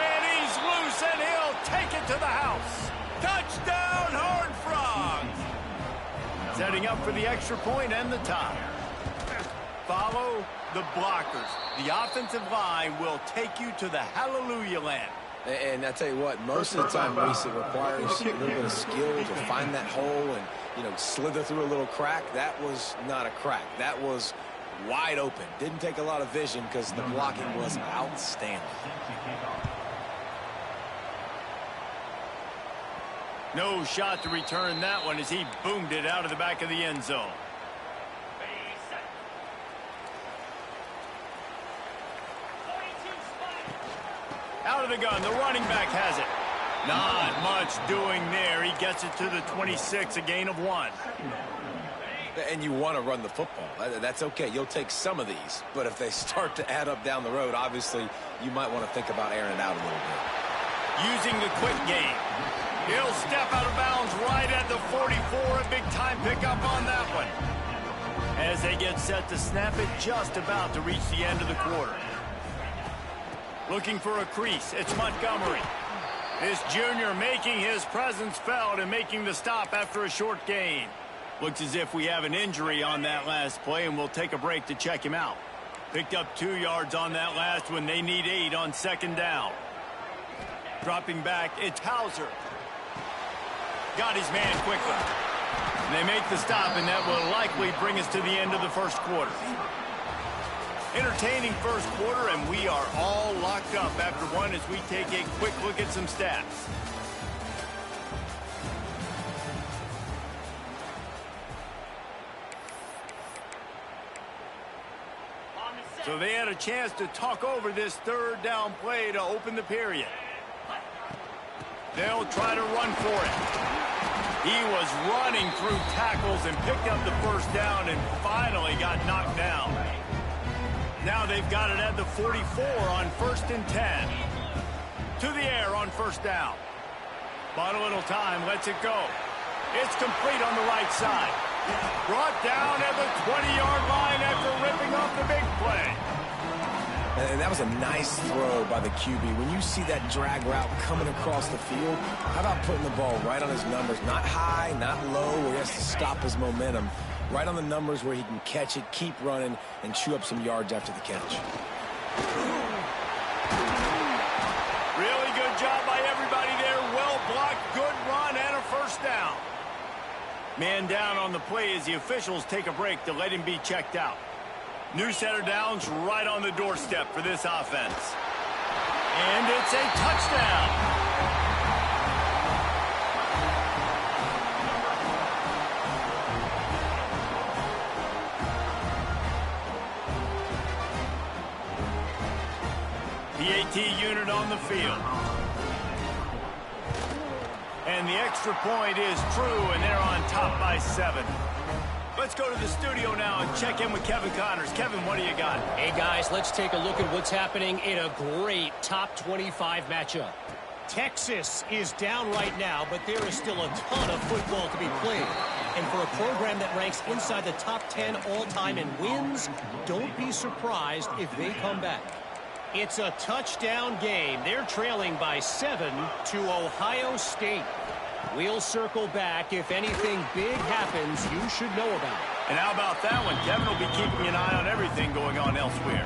And he's loose, and he'll take it to the house. Touchdown, Horned Frogs! Setting up for the extra point and the tie. Follow the blockers. The offensive line will take you to the hallelujah land. And I tell you what, most of the time, Reese, it requires a little bit of skill to find that hole and, slither through a little crack. That was not a crack. That was wide open. Didn't take a lot of vision because the blocking was outstanding. No shot to return that one as he boomed it out of the back of the end zone. Out of the gun, the running back has it. Not much doing there. He gets it to the 26, a gain of 1. And you want to run the football. That's okay. You'll take some of these. But if they start to add up down the road, obviously, you might want to think about airing it out a little bit. Using the quick game. He'll step out of bounds right at the 44. A big-time pickup on that one. As they get set to snap it, just about to reach the end of the quarter. Looking for a crease. It's Montgomery. This junior making his presence felt and making the stop after a short gain. Looks as if we have an injury on that last play, and we'll take a break to check him out. Picked up 2 yards on that last one. They need 8 on second down. Dropping back, it's Hauser. Got his man quickly. And they make the stop, and that will likely bring us to the end of the first quarter. Entertaining first quarter, and we are all locked up after one as we take a quick look at some stats. So they had a chance to talk over this third down play to open the period. They'll try to run for it. He was running through tackles and picked up the first down and finally got knocked down. Now they've got it at the 44 on 1st and 10. To the air on 1st down. Bought a little time, lets it go. It's complete on the right side. Brought down at the 20-yard line after ripping off the big play. And that was a nice throw by the QB. When you see that drag route coming across the field, how about putting the ball right on his numbers? Not high, not low, where he has to stop his momentum. Right on the numbers where he can catch it, keep running, and chew up some yards after the catch. Really good job by everybody there. Well blocked, good run, and a 1st down. Man down on the play as the officials take a break to let him be checked out. New set of downs right on the doorstep for this offense. And it's a touchdown. The AT unit on the field. And the extra point is true, and they're on top by 7. Let's go to the studio now and check in with Kevin Connors. Kevin, what do you got? Hey, guys, let's take a look at what's happening in a great top 25 matchup. Texas is down right now, but there is still a ton of football to be played. And for a program that ranks inside the top 10 all-time in wins, don't be surprised if they come back. It's a touchdown game. They're trailing by 7 to Ohio State. We'll circle back. If anything big happens, you should know about it. And how about that one? Kevin will be keeping an eye on everything going on elsewhere.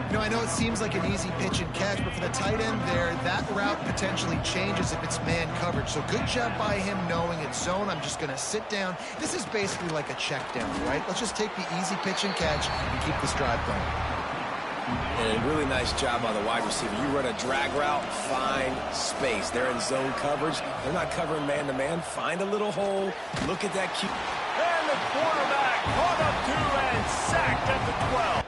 You know, I know it seems like an easy pitch and catch, but for the tight end there, that route potentially changes if it's man coverage. So good job by him knowing it's zone. I'm just going to sit down. This is basically like a check down, right? Let's just take the easy pitch and catch and keep this drive going. And a really nice job by the wide receiver. You run a drag route, find space. They're in zone coverage. They're not covering man-to-man. Find a little hole. Look at that cue. And the quarterback caught up to and sacked at the 12.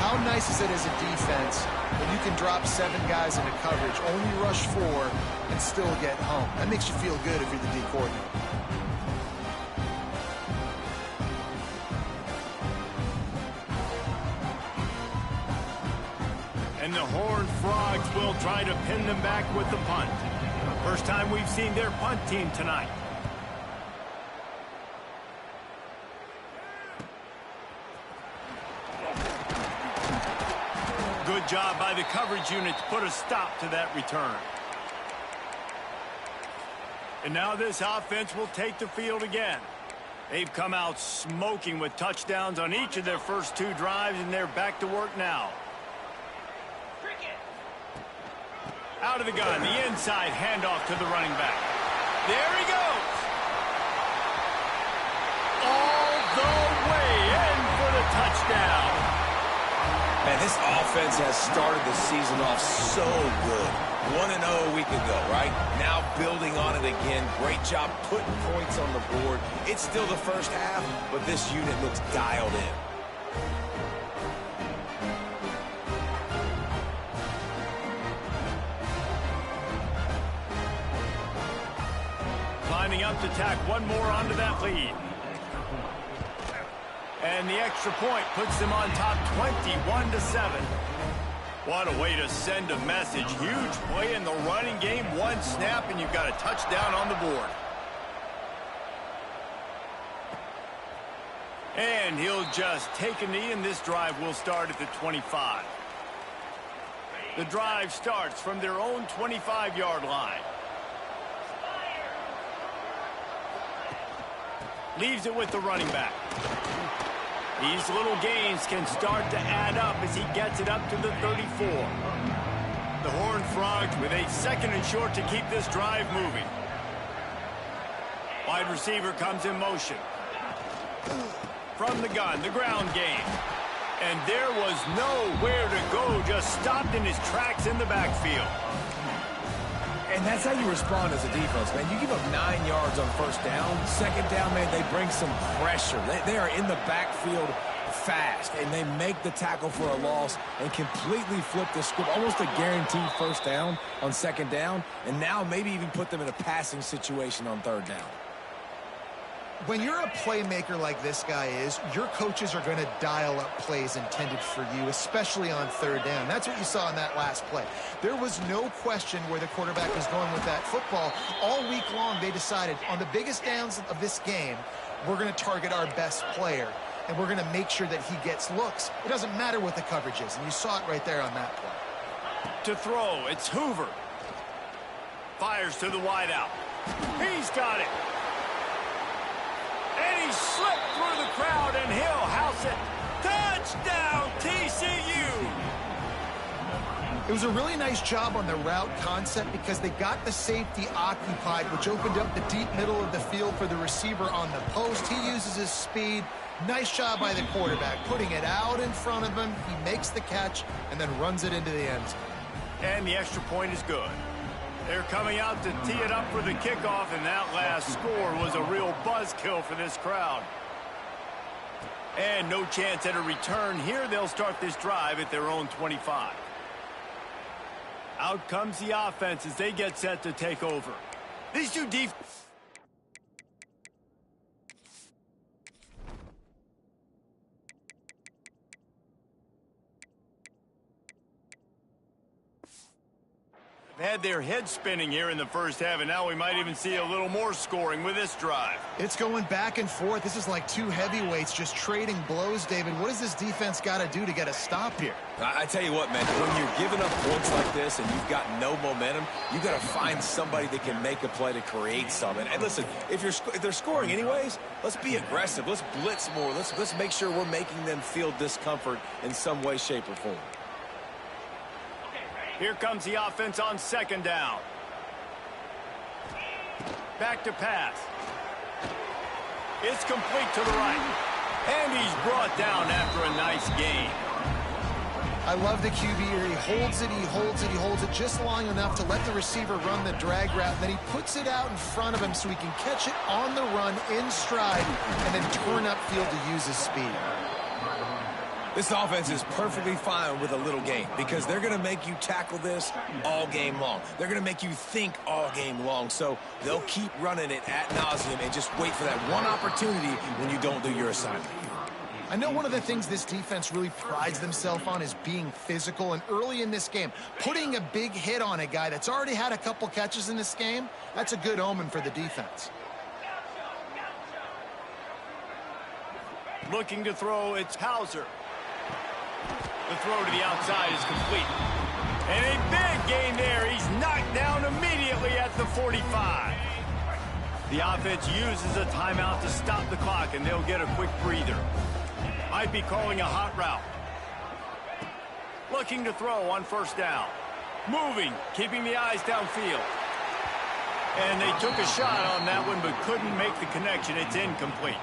How nice is it as a defense when you can drop 7 guys into coverage, only rush 4, and still get home? That makes you feel good if you're the D coordinator. And the Horned Frogs will try to pin them back with the punt. First time we've seen their punt team tonight. Good job by the coverage unit to put a stop to that return. And now this offense will take the field again. They've come out smoking with touchdowns on each of their first 2 drives, and they're back to work now. Out of the gun, the inside handoff to the running back. There he goes. All the way in for the touchdown. Man, this offense has started the season off so good. 1-0 a week ago, right? Now building on it again. Great job putting points on the board. It's still the first half, but this unit looks dialed in. Lining up to tack one more onto that lead. And the extra point puts them on top 21-7. What a way to send a message. Huge play in the running game. 1 snap, and you've got a touchdown on the board. And he'll just take a knee, and this drive will start at the 25. The drive starts from their own 25-yard line. Leaves it with the running back. These little gains can start to add up as he gets it up to the 34. The Horned Frogs with a 2nd and short to keep this drive moving. Wide receiver comes in motion. From the gun, the ground game. And there was nowhere to go, just stopped in his tracks in the backfield. And that's how you respond as a defense, man. You give up 9 yards on 1st down. 2nd down, man, they bring some pressure. They are in the backfield fast, and they make the tackle for a loss and completely flip the script. Almost a guaranteed 1st down on 2nd down, and now maybe even put them in a passing situation on 3rd down. When you're a playmaker like this guy is, your coaches are going to dial up plays intended for you, especially on 3rd down. That's what you saw in that last play. There was no question where the quarterback was going with that football. All week long, they decided on the biggest downs of this game, we're going to target our best player, and we're going to make sure that he gets looks. It doesn't matter what the coverage is, and you saw it right there on that play. To throw, it's Hoover. Fires to the wideout. He's got it. And he slipped through the crowd, and he'll house it. Touchdown, TCU! It was a really nice job on the route concept because they got the safety occupied, which opened up the deep middle of the field for the receiver on the post. He uses his speed. Nice job by the quarterback, putting it out in front of him. He makes the catch and then runs it into the end zone. And the extra point is good. They're coming out to tee it up for the kickoff, and that last score was a real buzzkill for this crowd. And no chance at a return here. They'll start this drive at their own 25. Out comes the offense as they get set to take over. These two defenses. Had their heads spinning here in the 1st half, and now we might even see a little more scoring with this drive. It's going back and forth. This is like two heavyweights just trading blows, David. What does this defense got to do to get a stop here? I tell you what, man, when you're giving up points like this and you've got no momentum, you've got to find somebody that can make a play to create something. And listen, if they're scoring anyways, let's be aggressive. Let's blitz more. Let's make sure we're making them feel discomfort in some way, shape, or form. Here comes the offense on 2nd down. Back to pass. It's complete to the right. And he's brought down after a nice gain. I love the QB here. He holds it, he holds it, he holds it just long enough to let the receiver run the drag route. Then he puts it out in front of him so he can catch it on the run in stride and then turn upfield to use his speed. This offense is perfectly fine with a little game because they're going to make you tackle this all game long. They're going to make you think all game long. So they'll keep running it ad nauseum and just wait for that one opportunity when you don't do your assignment. I know one of the things this defense really prides themselves on is being physical. And early in this game, putting a big hit on a guy that's already had a couple catches in this game, that's a good omen for the defense. Looking to throw, it's Hauser. The throw to the outside is complete. And a big gain there. He's knocked down immediately at the 45. The offense uses a timeout to stop the clock, and they'll get a quick breather. Might be calling a hot route. Looking to throw on 1st down. Moving, keeping the eyes downfield. And they took a shot on that one, but couldn't make the connection. It's incomplete.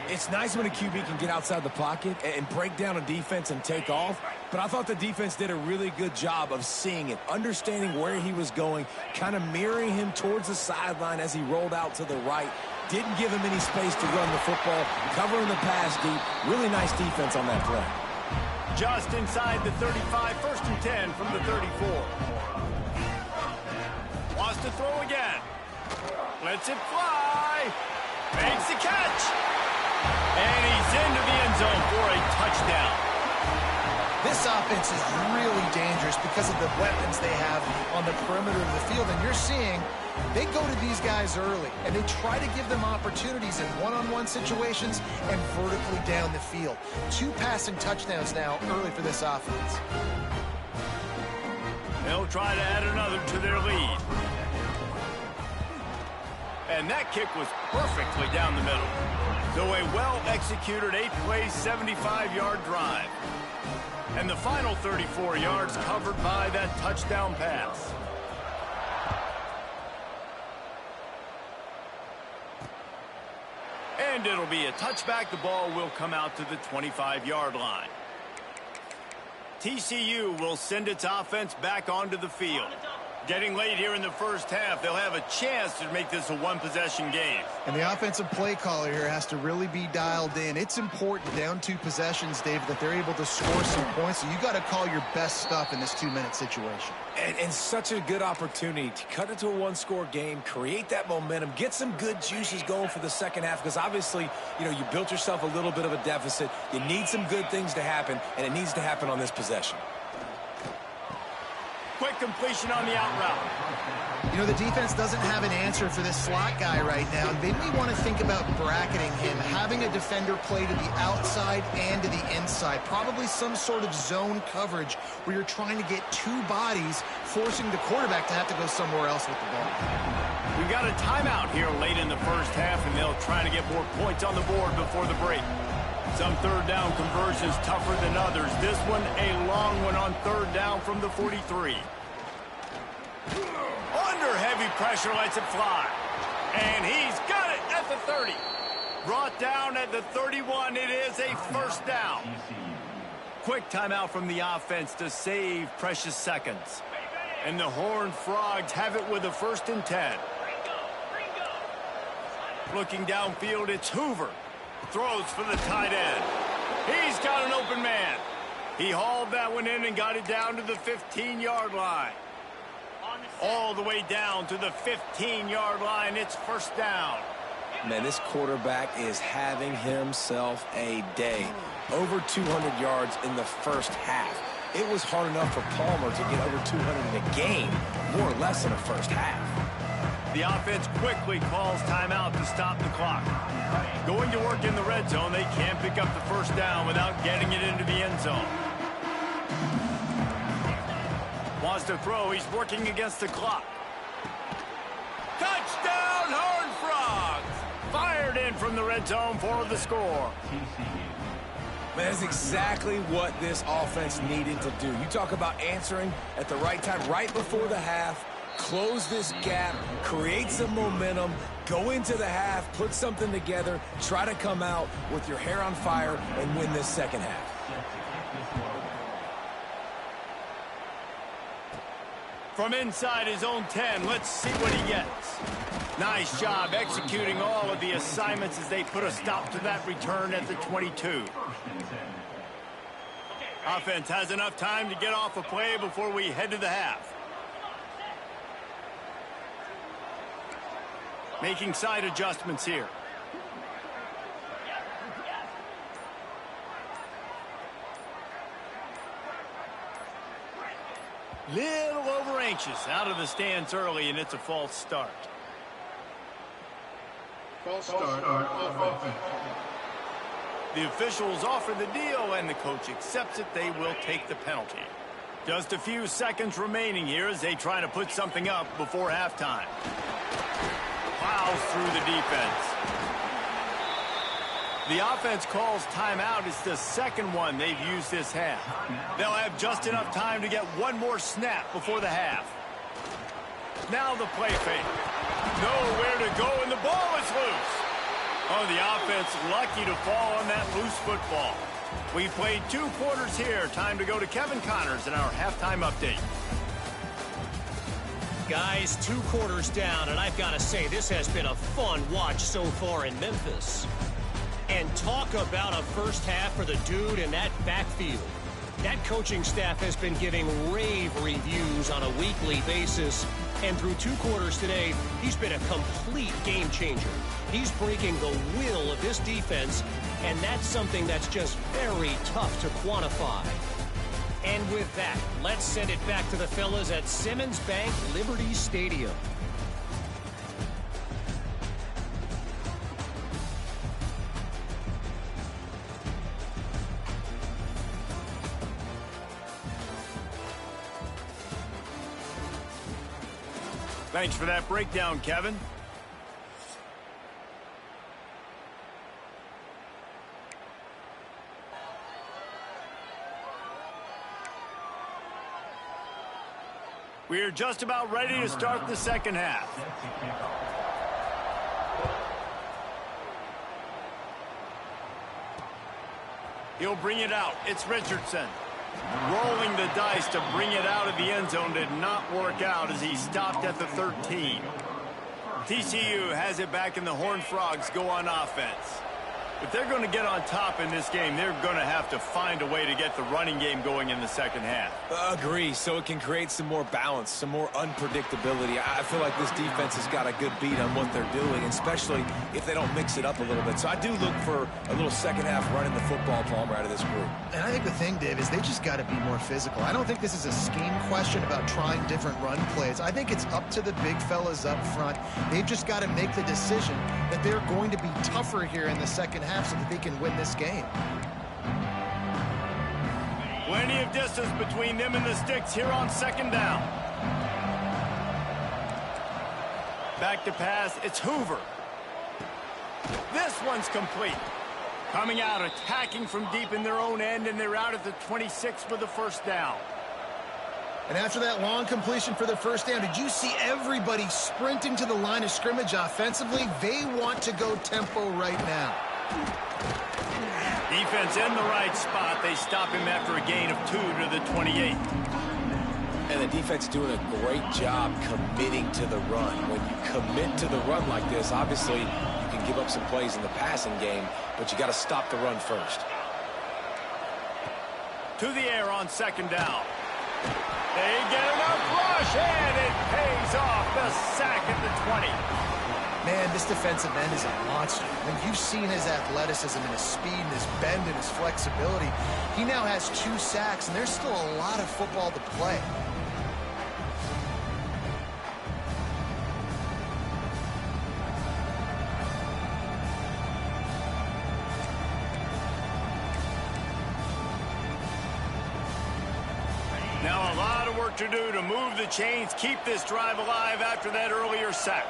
It's nice when a QB can get outside the pocket and break down a defense and take off, but I thought the defense did a really good job of seeing it, understanding where he was going, kind of mirroring him towards the sideline as he rolled out to the right. Didn't give him any space to run the football, covering the pass deep. Really nice defense on that play. Just inside the 35, 1st and 10 from the 34. Wants to throw again. Lets it fly. Makes the catch. And he's into the end zone for a touchdown. This offense is really dangerous because of the weapons they have on the perimeter of the field. And you're seeing they go to these guys early, and they try to give them opportunities in one-on-one situations and vertically down the field. 2 passing touchdowns now early for this offense. They'll try to add another to their lead. And that kick was perfectly down the middle. So a well-executed 8-play, 75-yard drive. And the final 34 yards covered by that touchdown pass. And it'll be a touchback. The ball will come out to the 25-yard line. TCU will send its offense back onto the field. Getting late here in the first half, they'll have a chance to make this a one-possession game. And the offensive play caller here has to really be dialed in. It's important down 2 possessions, Dave, that they're able to score some points. So you got to call your best stuff in this 2-minute situation. And such a good opportunity to cut into a 1-score game, create that momentum, get some good juices going for the second half, because obviously, you know, you built yourself a little bit of a deficit. You need some good things to happen, and it needs to happen on this possession. Quick completion on the out route. You know, the defense doesn't have an answer for this slot guy right now. They may want to think about bracketing him, having a defender play to the outside and to the inside. Probably some sort of zone coverage where you're trying to get 2 bodies, forcing the quarterback to have to go somewhere else with the ball. We've got a timeout here late in the first half, and they'll try to get more points on the board before the break. Some third down conversions tougher than others. This one a long one on third down from the 43. Under heavy pressure, lets it fly. And he's got it at the 30. Brought down at the 31. It is a first down. Quick timeout from the offense to save precious seconds. And the Horned Frogs have it with a 1st and 10. Looking downfield, it's Hoover. Throws for the tight end. He's got an open man. He hauled that one in and got it down to the 15-yard line. All the way down to the 15-yard line. It's first down. Man, this quarterback is having himself a day. Over 200 yards in the first half. It was hard enough for Palmer to get over 200 in a game, more or less in the first half. The offense quickly calls timeout to stop the clock. Going to work in the red zone, they can't pick up the first down without getting it into the end zone. Wants to throw, he's working against the clock. Touchdown, Horned Frogs! Fired in from the red zone for the score. Man, that's exactly what this offense needed to do. You talk about answering at the right time, right before the half. Close this gap, create some momentum, go into the half, put something together, try to come out with your hair on fire and win this second half. From inside his own 10, let's see what he gets. Nice job executing all of the assignments as they put a stop to that return at the 22. Offense has enough time to get off a play before we head to the half. Making side adjustments here. Little over anxious out of the stands early, and it's a false start. False start on offense. The officials offer the deal, and the coach accepts it. They will take the penalty. Just a few seconds remaining here as they try to put something up before halftime. Plows through the defense. The offense calls timeout. It's the second one they've used this half. They'll have just enough time to get one more snap before the half. Now the play fake. Nowhere to go, and the ball is loose. Oh, the offense lucky to fall on that loose football. We've played 2 quarters here. Time to go to Kevin Connors in our halftime update. Guys, 2 quarters down, and I've got to say, this has been a fun watch so far in Memphis. And talk about a first half for the dude in that backfield. That coaching staff has been giving rave reviews on a weekly basis. And through 2 quarters today, he's been a complete game changer. He's breaking the will of this defense, and that's something that's just very tough to quantify. And with that, let's send it back to the fellas at Simmons Bank Liberty Stadium. Thanks for that breakdown, Kevin. We are just about ready to start the second half. He'll bring it out. It's Richardson. Rolling the dice to bring it out of the end zone did not work out as he stopped at the 13. TCU has it back and the Horned Frogs go on offense. If they're going to get on top in this game, they're going to have to find a way to get the running game going in the second half. Agree, so it can create some more balance, some more unpredictability. I feel like this defense has got a good beat on what they're doing, especially if they don't mix it up a little bit. So I do look for a little second half running the football, Palmer, out of this group. And I think the thing, Dave, is they just got to be more physical. I don't think this is a scheme question about trying different run plays. I think it's up to the big fellas up front. They've just got to make the decision that they're going to be tougher here in the second half so that they can win this game. Plenty of distance between them and the sticks here on second down. Back to pass, it's Hoover. This one's complete. Coming out, attacking from deep in their own end, and they're out at the 26 with the first down. And after that long completion for the first down, did you see everybody sprinting to the line of scrimmage offensively? They want to go tempo right now. Defense in the right spot. They stop him after a gain of 2 to the 28. And the defense doing a great job committing to the run. When you commit to the run like this, obviously you can give up some plays in the passing game, but you got to stop the run first. To the air on second down. They get enough rush, and it pays off. The sack at the 20. Man, this defensive end is a monster. When you've seen his athleticism and his speed and his bend and his flexibility, he now has 2 sacks, and there's still a lot of football to play. Now a lot of work to do to move the chains, keep this drive alive after that earlier sack.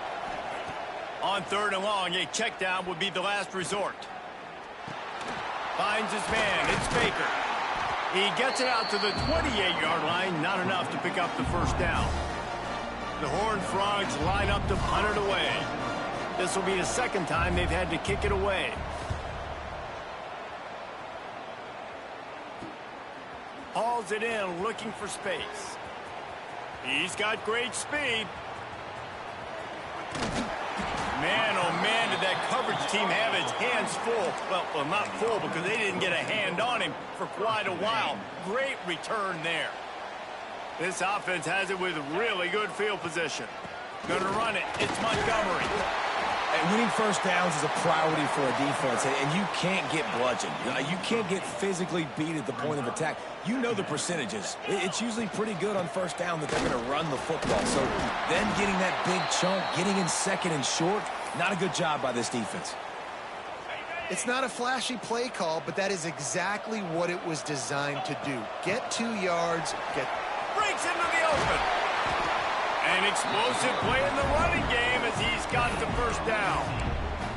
On third and long, a check down would be the last resort. Finds his man. It's Baker. He gets it out to the 28-yard line. Not enough to pick up the first down. The Horned Frogs line up to punt it away. This will be the second time they've had to kick it away. Hauls it in, looking for space. He's got great speed. Man, oh man, did that coverage team have its hands full. Well, not full because they didn't get a hand on him for quite a while. Great return there. This offense has it with really good field position. Gonna run it. It's Montgomery. And winning first downs is a priority for a defense, and you can't get bludgeoned. You can't get physically beat at the point of attack. You know the percentages. It's usually pretty good on first down that they're going to run the football. So then getting that big chunk, getting in second and short, not a good job by this defense. It's not a flashy play call, but that is exactly what it was designed to do. Get 2 yards, Breaks into the open. An explosive play in the running game as he's got the first down.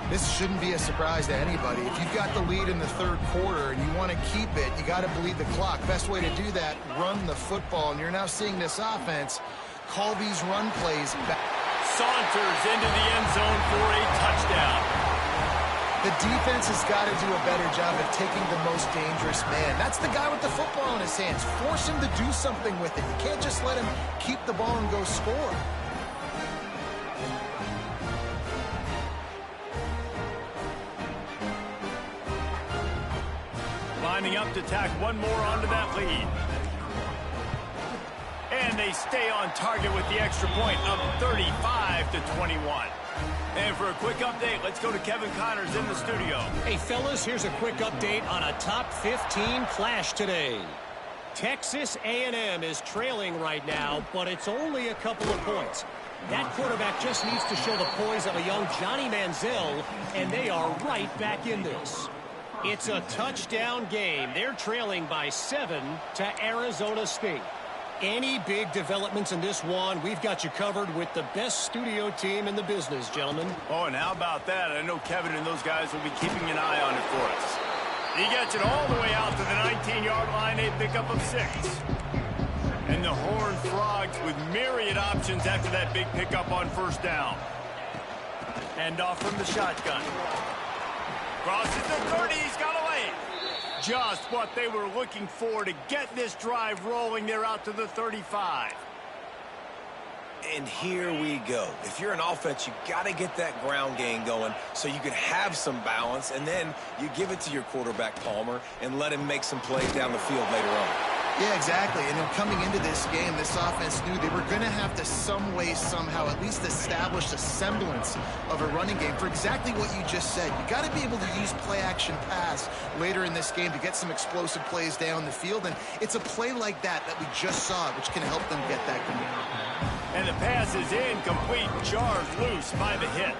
This shouldn't be a surprise to anybody. If you've got the lead in the third quarter and you want to keep it, you got to bleed the clock. Best way to do that, run the football. And you're now seeing this offense call these run plays back. Saunters into the end zone for a touchdown. The defense has got to do a better job of taking the most dangerous man. That's the guy with the football in his hands. Force him to do something with it. You can't just let him keep the ball and go score. Lining up to tack one more onto that lead. And they stay on target with the extra point of 35-21. And for a quick update, let's go to Kevin Connors in the studio. Hey, fellas, here's a quick update on a top 15 clash today. Texas A&M is trailing right now, but it's only a couple of points. That quarterback just needs to show the poise of a young Johnny Manziel, and they are right back in this. It's a touchdown game. They're trailing by 7 to Arizona State. Any big developments in this one, we've got you covered with the best studio team in the business, gentlemen. Oh, and how about that? I know Kevin and those guys will be keeping an eye on it for us. He gets it all the way out to the 19-yard line, a pickup of 6. And the Horned Frogs with myriad options after that big pickup on first down. Hand off from the shotgun. Crosses the 30, he's got away. Just what they were looking for to get this drive rolling. They're out to the 35. And here we go. If you're an offense, you got to get that ground game going so you can have some balance, and then you give it to your quarterback, Palmer, and let him make some plays down the field later on. Yeah, exactly. And coming into this game, this offense knew they were going to have to some way, somehow, at least establish a semblance of a running game for exactly what you just said. You got to be able to use play-action pass later in this game to get some explosive plays down the field. And it's a play like that we just saw, which can help them get that going. And the pass is incomplete, charged loose by the hit.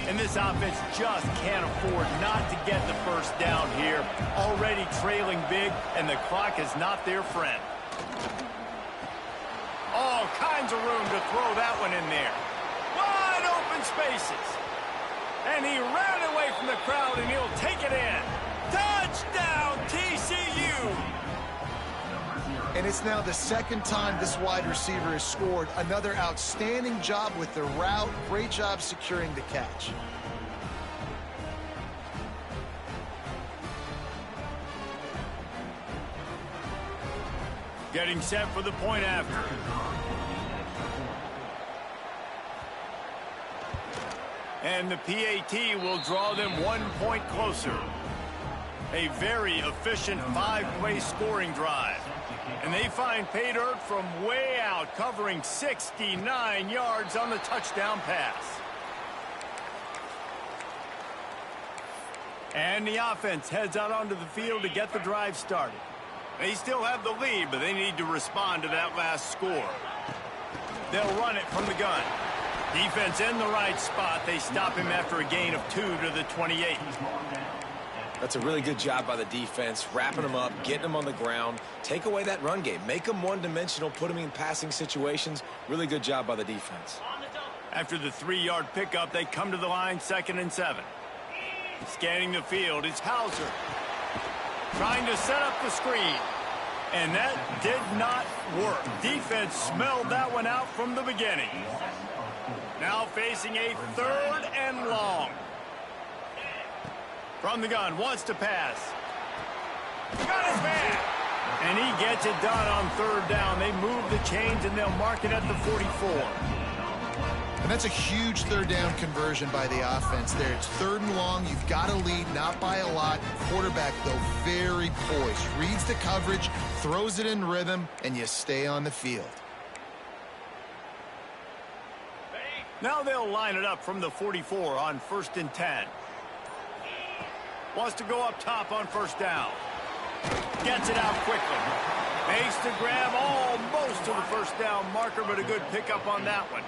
And this offense just can't afford not to get the first down here. Already trailing big, and the clock is not their friend. All kinds of room to throw that one in there. Wide open spaces. And he ran away from the crowd, and he'll take it in. Touchdown, TCU! And it's now the second time this wide receiver has scored. Another outstanding job with the route. Great job securing the catch. Getting set for the point after. And the PAT will draw them 1 point closer. A very efficient 5-play scoring drive. And they find pay dirt from way out, covering 69 yards on the touchdown pass. And the offense heads out onto the field to get the drive started. They still have the lead, but they need to respond to that last score. They'll run it from the gun. Defense in the right spot. They stop him after a gain of 2 to the 28. That's a really good job by the defense, wrapping them up, getting them on the ground. Take away that run game. Make them one-dimensional, put them in passing situations. Really good job by the defense. After the 3-yard pickup, they come to the line 2nd and 7. Scanning the field, it's Hauser. Trying to set up the screen. And that did not work. Defense smelled that one out from the beginning. Now facing a 3rd and long. From the gun, wants to pass. Got his man. And he gets it done on 3rd down. They move the chains, and they'll mark it at the 44. And that's a huge 3rd down conversion by the offense there. It's 3rd and long. You've got a lead, not by a lot. Quarterback, though, very poised. Reads the coverage, throws it in rhythm, and you stay on the field. Now they'll line it up from the 44 on 1st and 10. Wants to go up top on 1st down. Gets it out quickly. Makes the grab almost to the 1st down marker, but a good pickup on that one.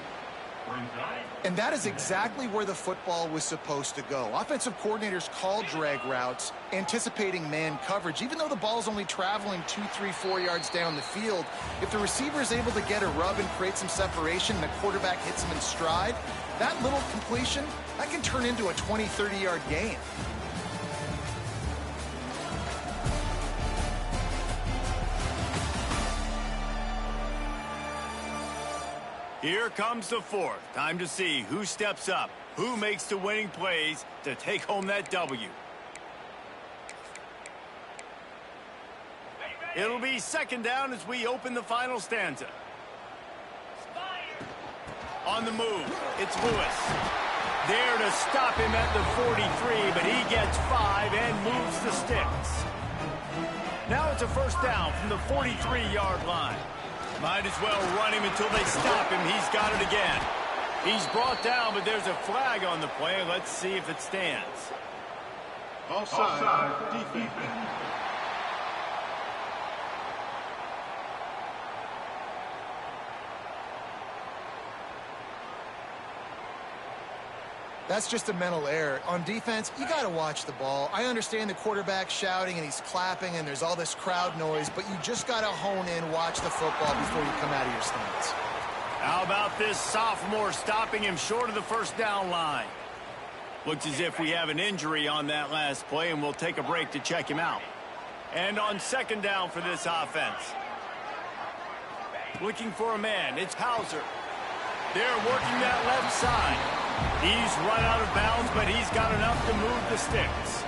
And that is exactly where the football was supposed to go. Offensive coordinators call drag routes, anticipating man coverage. Even though the ball's only traveling 2, 3, 4 yards down the field, if the receiver is able to get a rub and create some separation and the quarterback hits him in stride, that little completion, that can turn into a 20, 30-yard gain. Here comes the 4th. Time to see who steps up, who makes the winning plays to take home that W. It'll be 2nd down as we open the final stanza. On the move, it's Lewis. There to stop him at the 43, but he gets 5 and moves the sticks. Now it's a 1st down from the 43-yard line. Might as well run him until they stop him. He's got it again. He's brought down, but there's a flag on the play. Let's see if it stands. Offside, defense. That's just a mental error. On defense, you got to watch the ball. I understand the quarterback shouting and he's clapping and there's all this crowd noise, but you just got to hone in, watch the football before you come out of your stance. How about this sophomore stopping him short of the first down line? Looks as if we have an injury on that last play, and we'll take a break to check him out. And on second down for this offense. Looking for a man, it's Hauser. They're working that left side. He's run out of bounds, but he's got enough to move the sticks.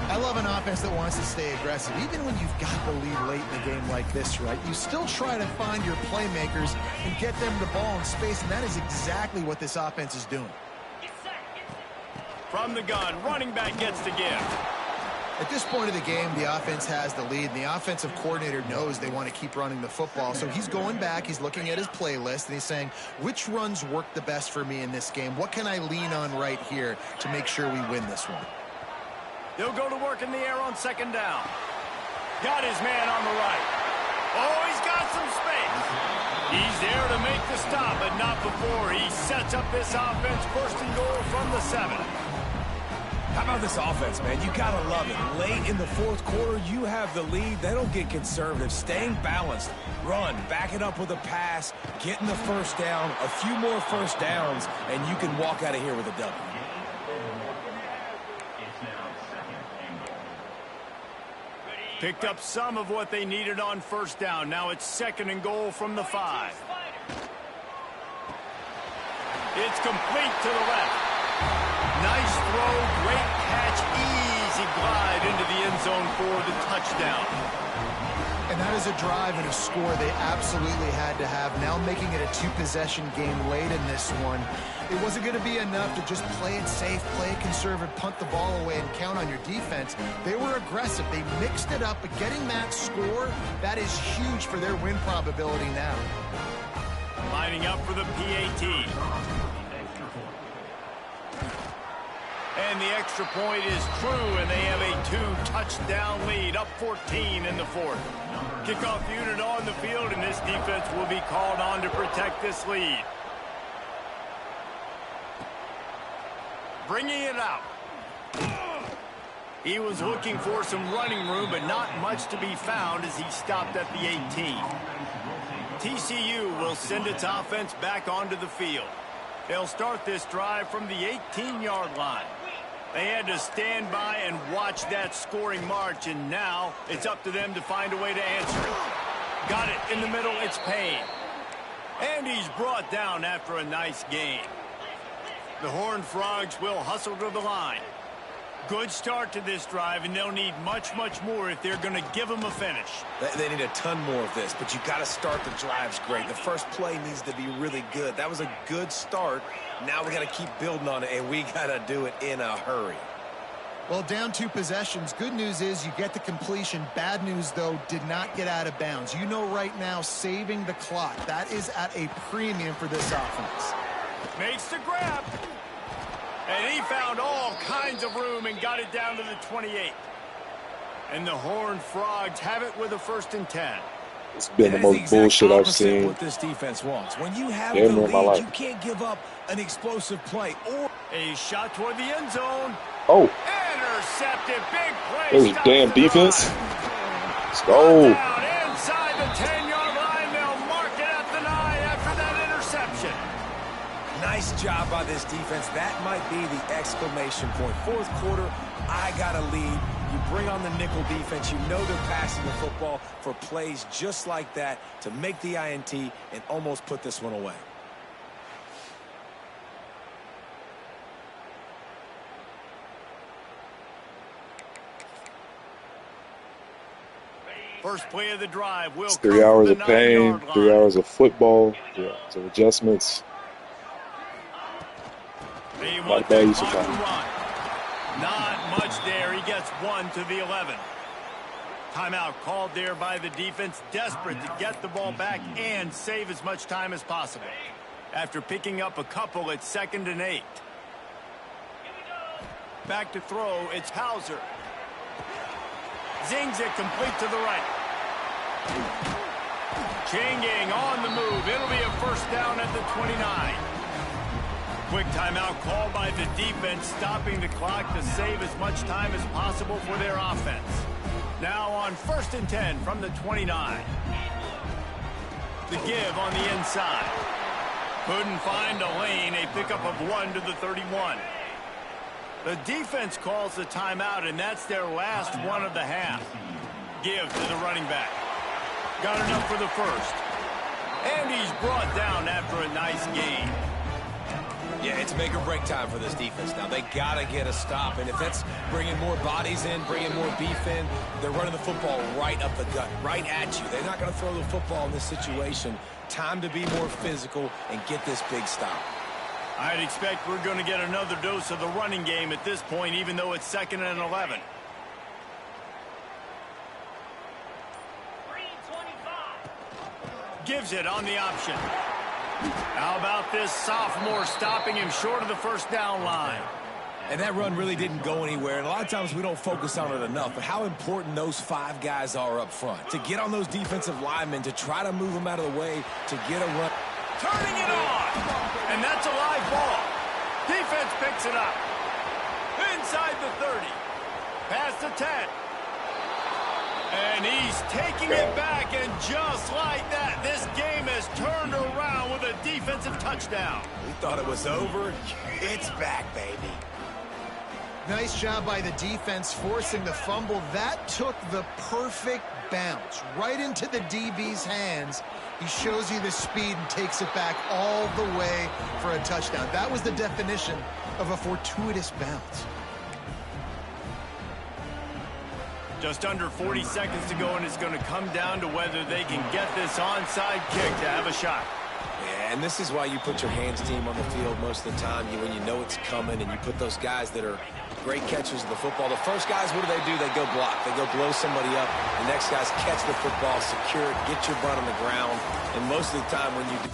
I love an offense that wants to stay aggressive. Even when you've got the lead late in the game like this, right, you still try to find your playmakers and get them the ball in space, and that is exactly what this offense is doing. From the gun, running back gets the gift. At this point of the game, the offense has the lead, and the offensive coordinator knows they want to keep running the football. So he's going back, he's looking at his playlist, and he's saying, which runs work the best for me in this game? What can I lean on right here to make sure we win this one? They'll go to work in the air on second down. Got his man on the right. Oh, he's got some space. He's there to make the stop, but not before he sets up this offense first and goal from the 7. How about this offense, man? You got to love it. Late in the fourth quarter, you have the lead. They don't get conservative. Staying balanced. Run, back it up with a pass, getting the first down, a few more first downs, and you can walk out of here with a W. Picked up some of what they needed on first down. Now it's second and goal from the 5. It's complete to the left. Nice throw, great catch, easy glide into the end zone for the touchdown. And that is a drive and a score they absolutely had to have. Now making it a 2-possession game late in this one. It wasn't going to be enough to just play it safe, play it conservative, punt the ball away, and count on your defense. They were aggressive. They mixed it up, but getting that score, that is huge for their win probability now. Lining up for the PAT. And the extra point is true, and they have a 2-touchdown lead, up 14 in the 4th. Kickoff unit on the field, and this defense will be called on to protect this lead. Bringing it out. He was looking for some running room, but not much to be found as he stopped at the 18. TCU will send its offense back onto the field. They'll start this drive from the 18-yard line. They had to stand by and watch that scoring march, and now it's up to them to find a way to answer it. Got it in the middle, it's Payne. And he's brought down after a nice gain. The Horned Frogs will hustle to the line. Good start to this drive, and they'll need much, much more if they're going to give them a finish. They need a ton more of this, but you got to start the drives great. The first play needs to be really good. That was a good start. Now we got to keep building on it, and we got to do it in a hurry. Well, down 2 possessions. Good news is you get the completion. Bad news, though, did not get out of bounds. You know right now, saving the clock. That is at a premium for this offense. Makes the grab. And he found all kinds of room and got it down to the 28. And the Horned Frogs have it with a 1st and 10. It's been the most bullshit I've seen. What this defense wants. When you have the lead, life. you can't give up an explosive play. Or a shot toward the end zone. Oh. Intercepted. Big play. There's damn defense. Let's go. Inside the 10-yard line. They'll mark it at the 9 after that interception. Nice job by this defense. That might be the exclamation point. 4th quarter, I got a lead. You bring on the nickel defense. You know they're passing the football for plays just like that to make the INT and almost put this one away. First play of the drive will It's 3 hours of pain, 3 hours of football, some adjustments. Not bad use of time. Not much there. He gets 1 to the 11. Timeout called there by the defense, desperate to get the ball back and save as much time as possible. After picking up a couple at 2nd and 8. Back to throw, it's Hauser. Zings it complete to the right. Changing on the move. It'll be a 1st down at the 29. Quick timeout called by the defense, stopping the clock to save as much time as possible for their offense. Now on 1st and 10 from the 29. The give on the inside. Couldn't find a lane, a pickup of 1 to the 31. The defense calls the timeout, and that's their last one of the half. Give to the running back. Got enough for the first. And he's brought down after a nice gain. Yeah, it's make or break time for this defense. Now, they got to get a stop, and if that's bringing more bodies in, bringing more beef in, they're running the football right up the gut, right at you. They're not going to throw the football in this situation. Time to be more physical and get this big stop. I'd expect we're going to get another dose of the running game at this point, even though it's 2nd and 11. Gives it on the option. How about this sophomore stopping him short of the first down line? And that run really didn't go anywhere. And a lot of times we don't focus on it enough, but how important those 5 guys are up front. To get on those defensive linemen, to try to move them out of the way, to get a run. Turning it on. And that's a live ball. Defense picks it up. Inside the 30. Past the 10. And he's taking it back, and just like that, this game has turned around with a defensive touchdown. We thought it was over. It's back, baby. Nice job by the defense forcing the fumble. That took the perfect bounce right into the DB's hands. He shows you the speed and takes it back all the way for a touchdown. That was the definition of a fortuitous bounce. Just under 40 seconds to go, and it's going to come down to whether they can get this onside kick to have a shot. Yeah, and this is why you put your hands team on the field most of the time, when you know it's coming, and you put those guys that are great catchers of the football. The first guys, what do? They go block. They go blow somebody up. The next guys catch the football, secure it, get your butt on the ground. And most of the time when you do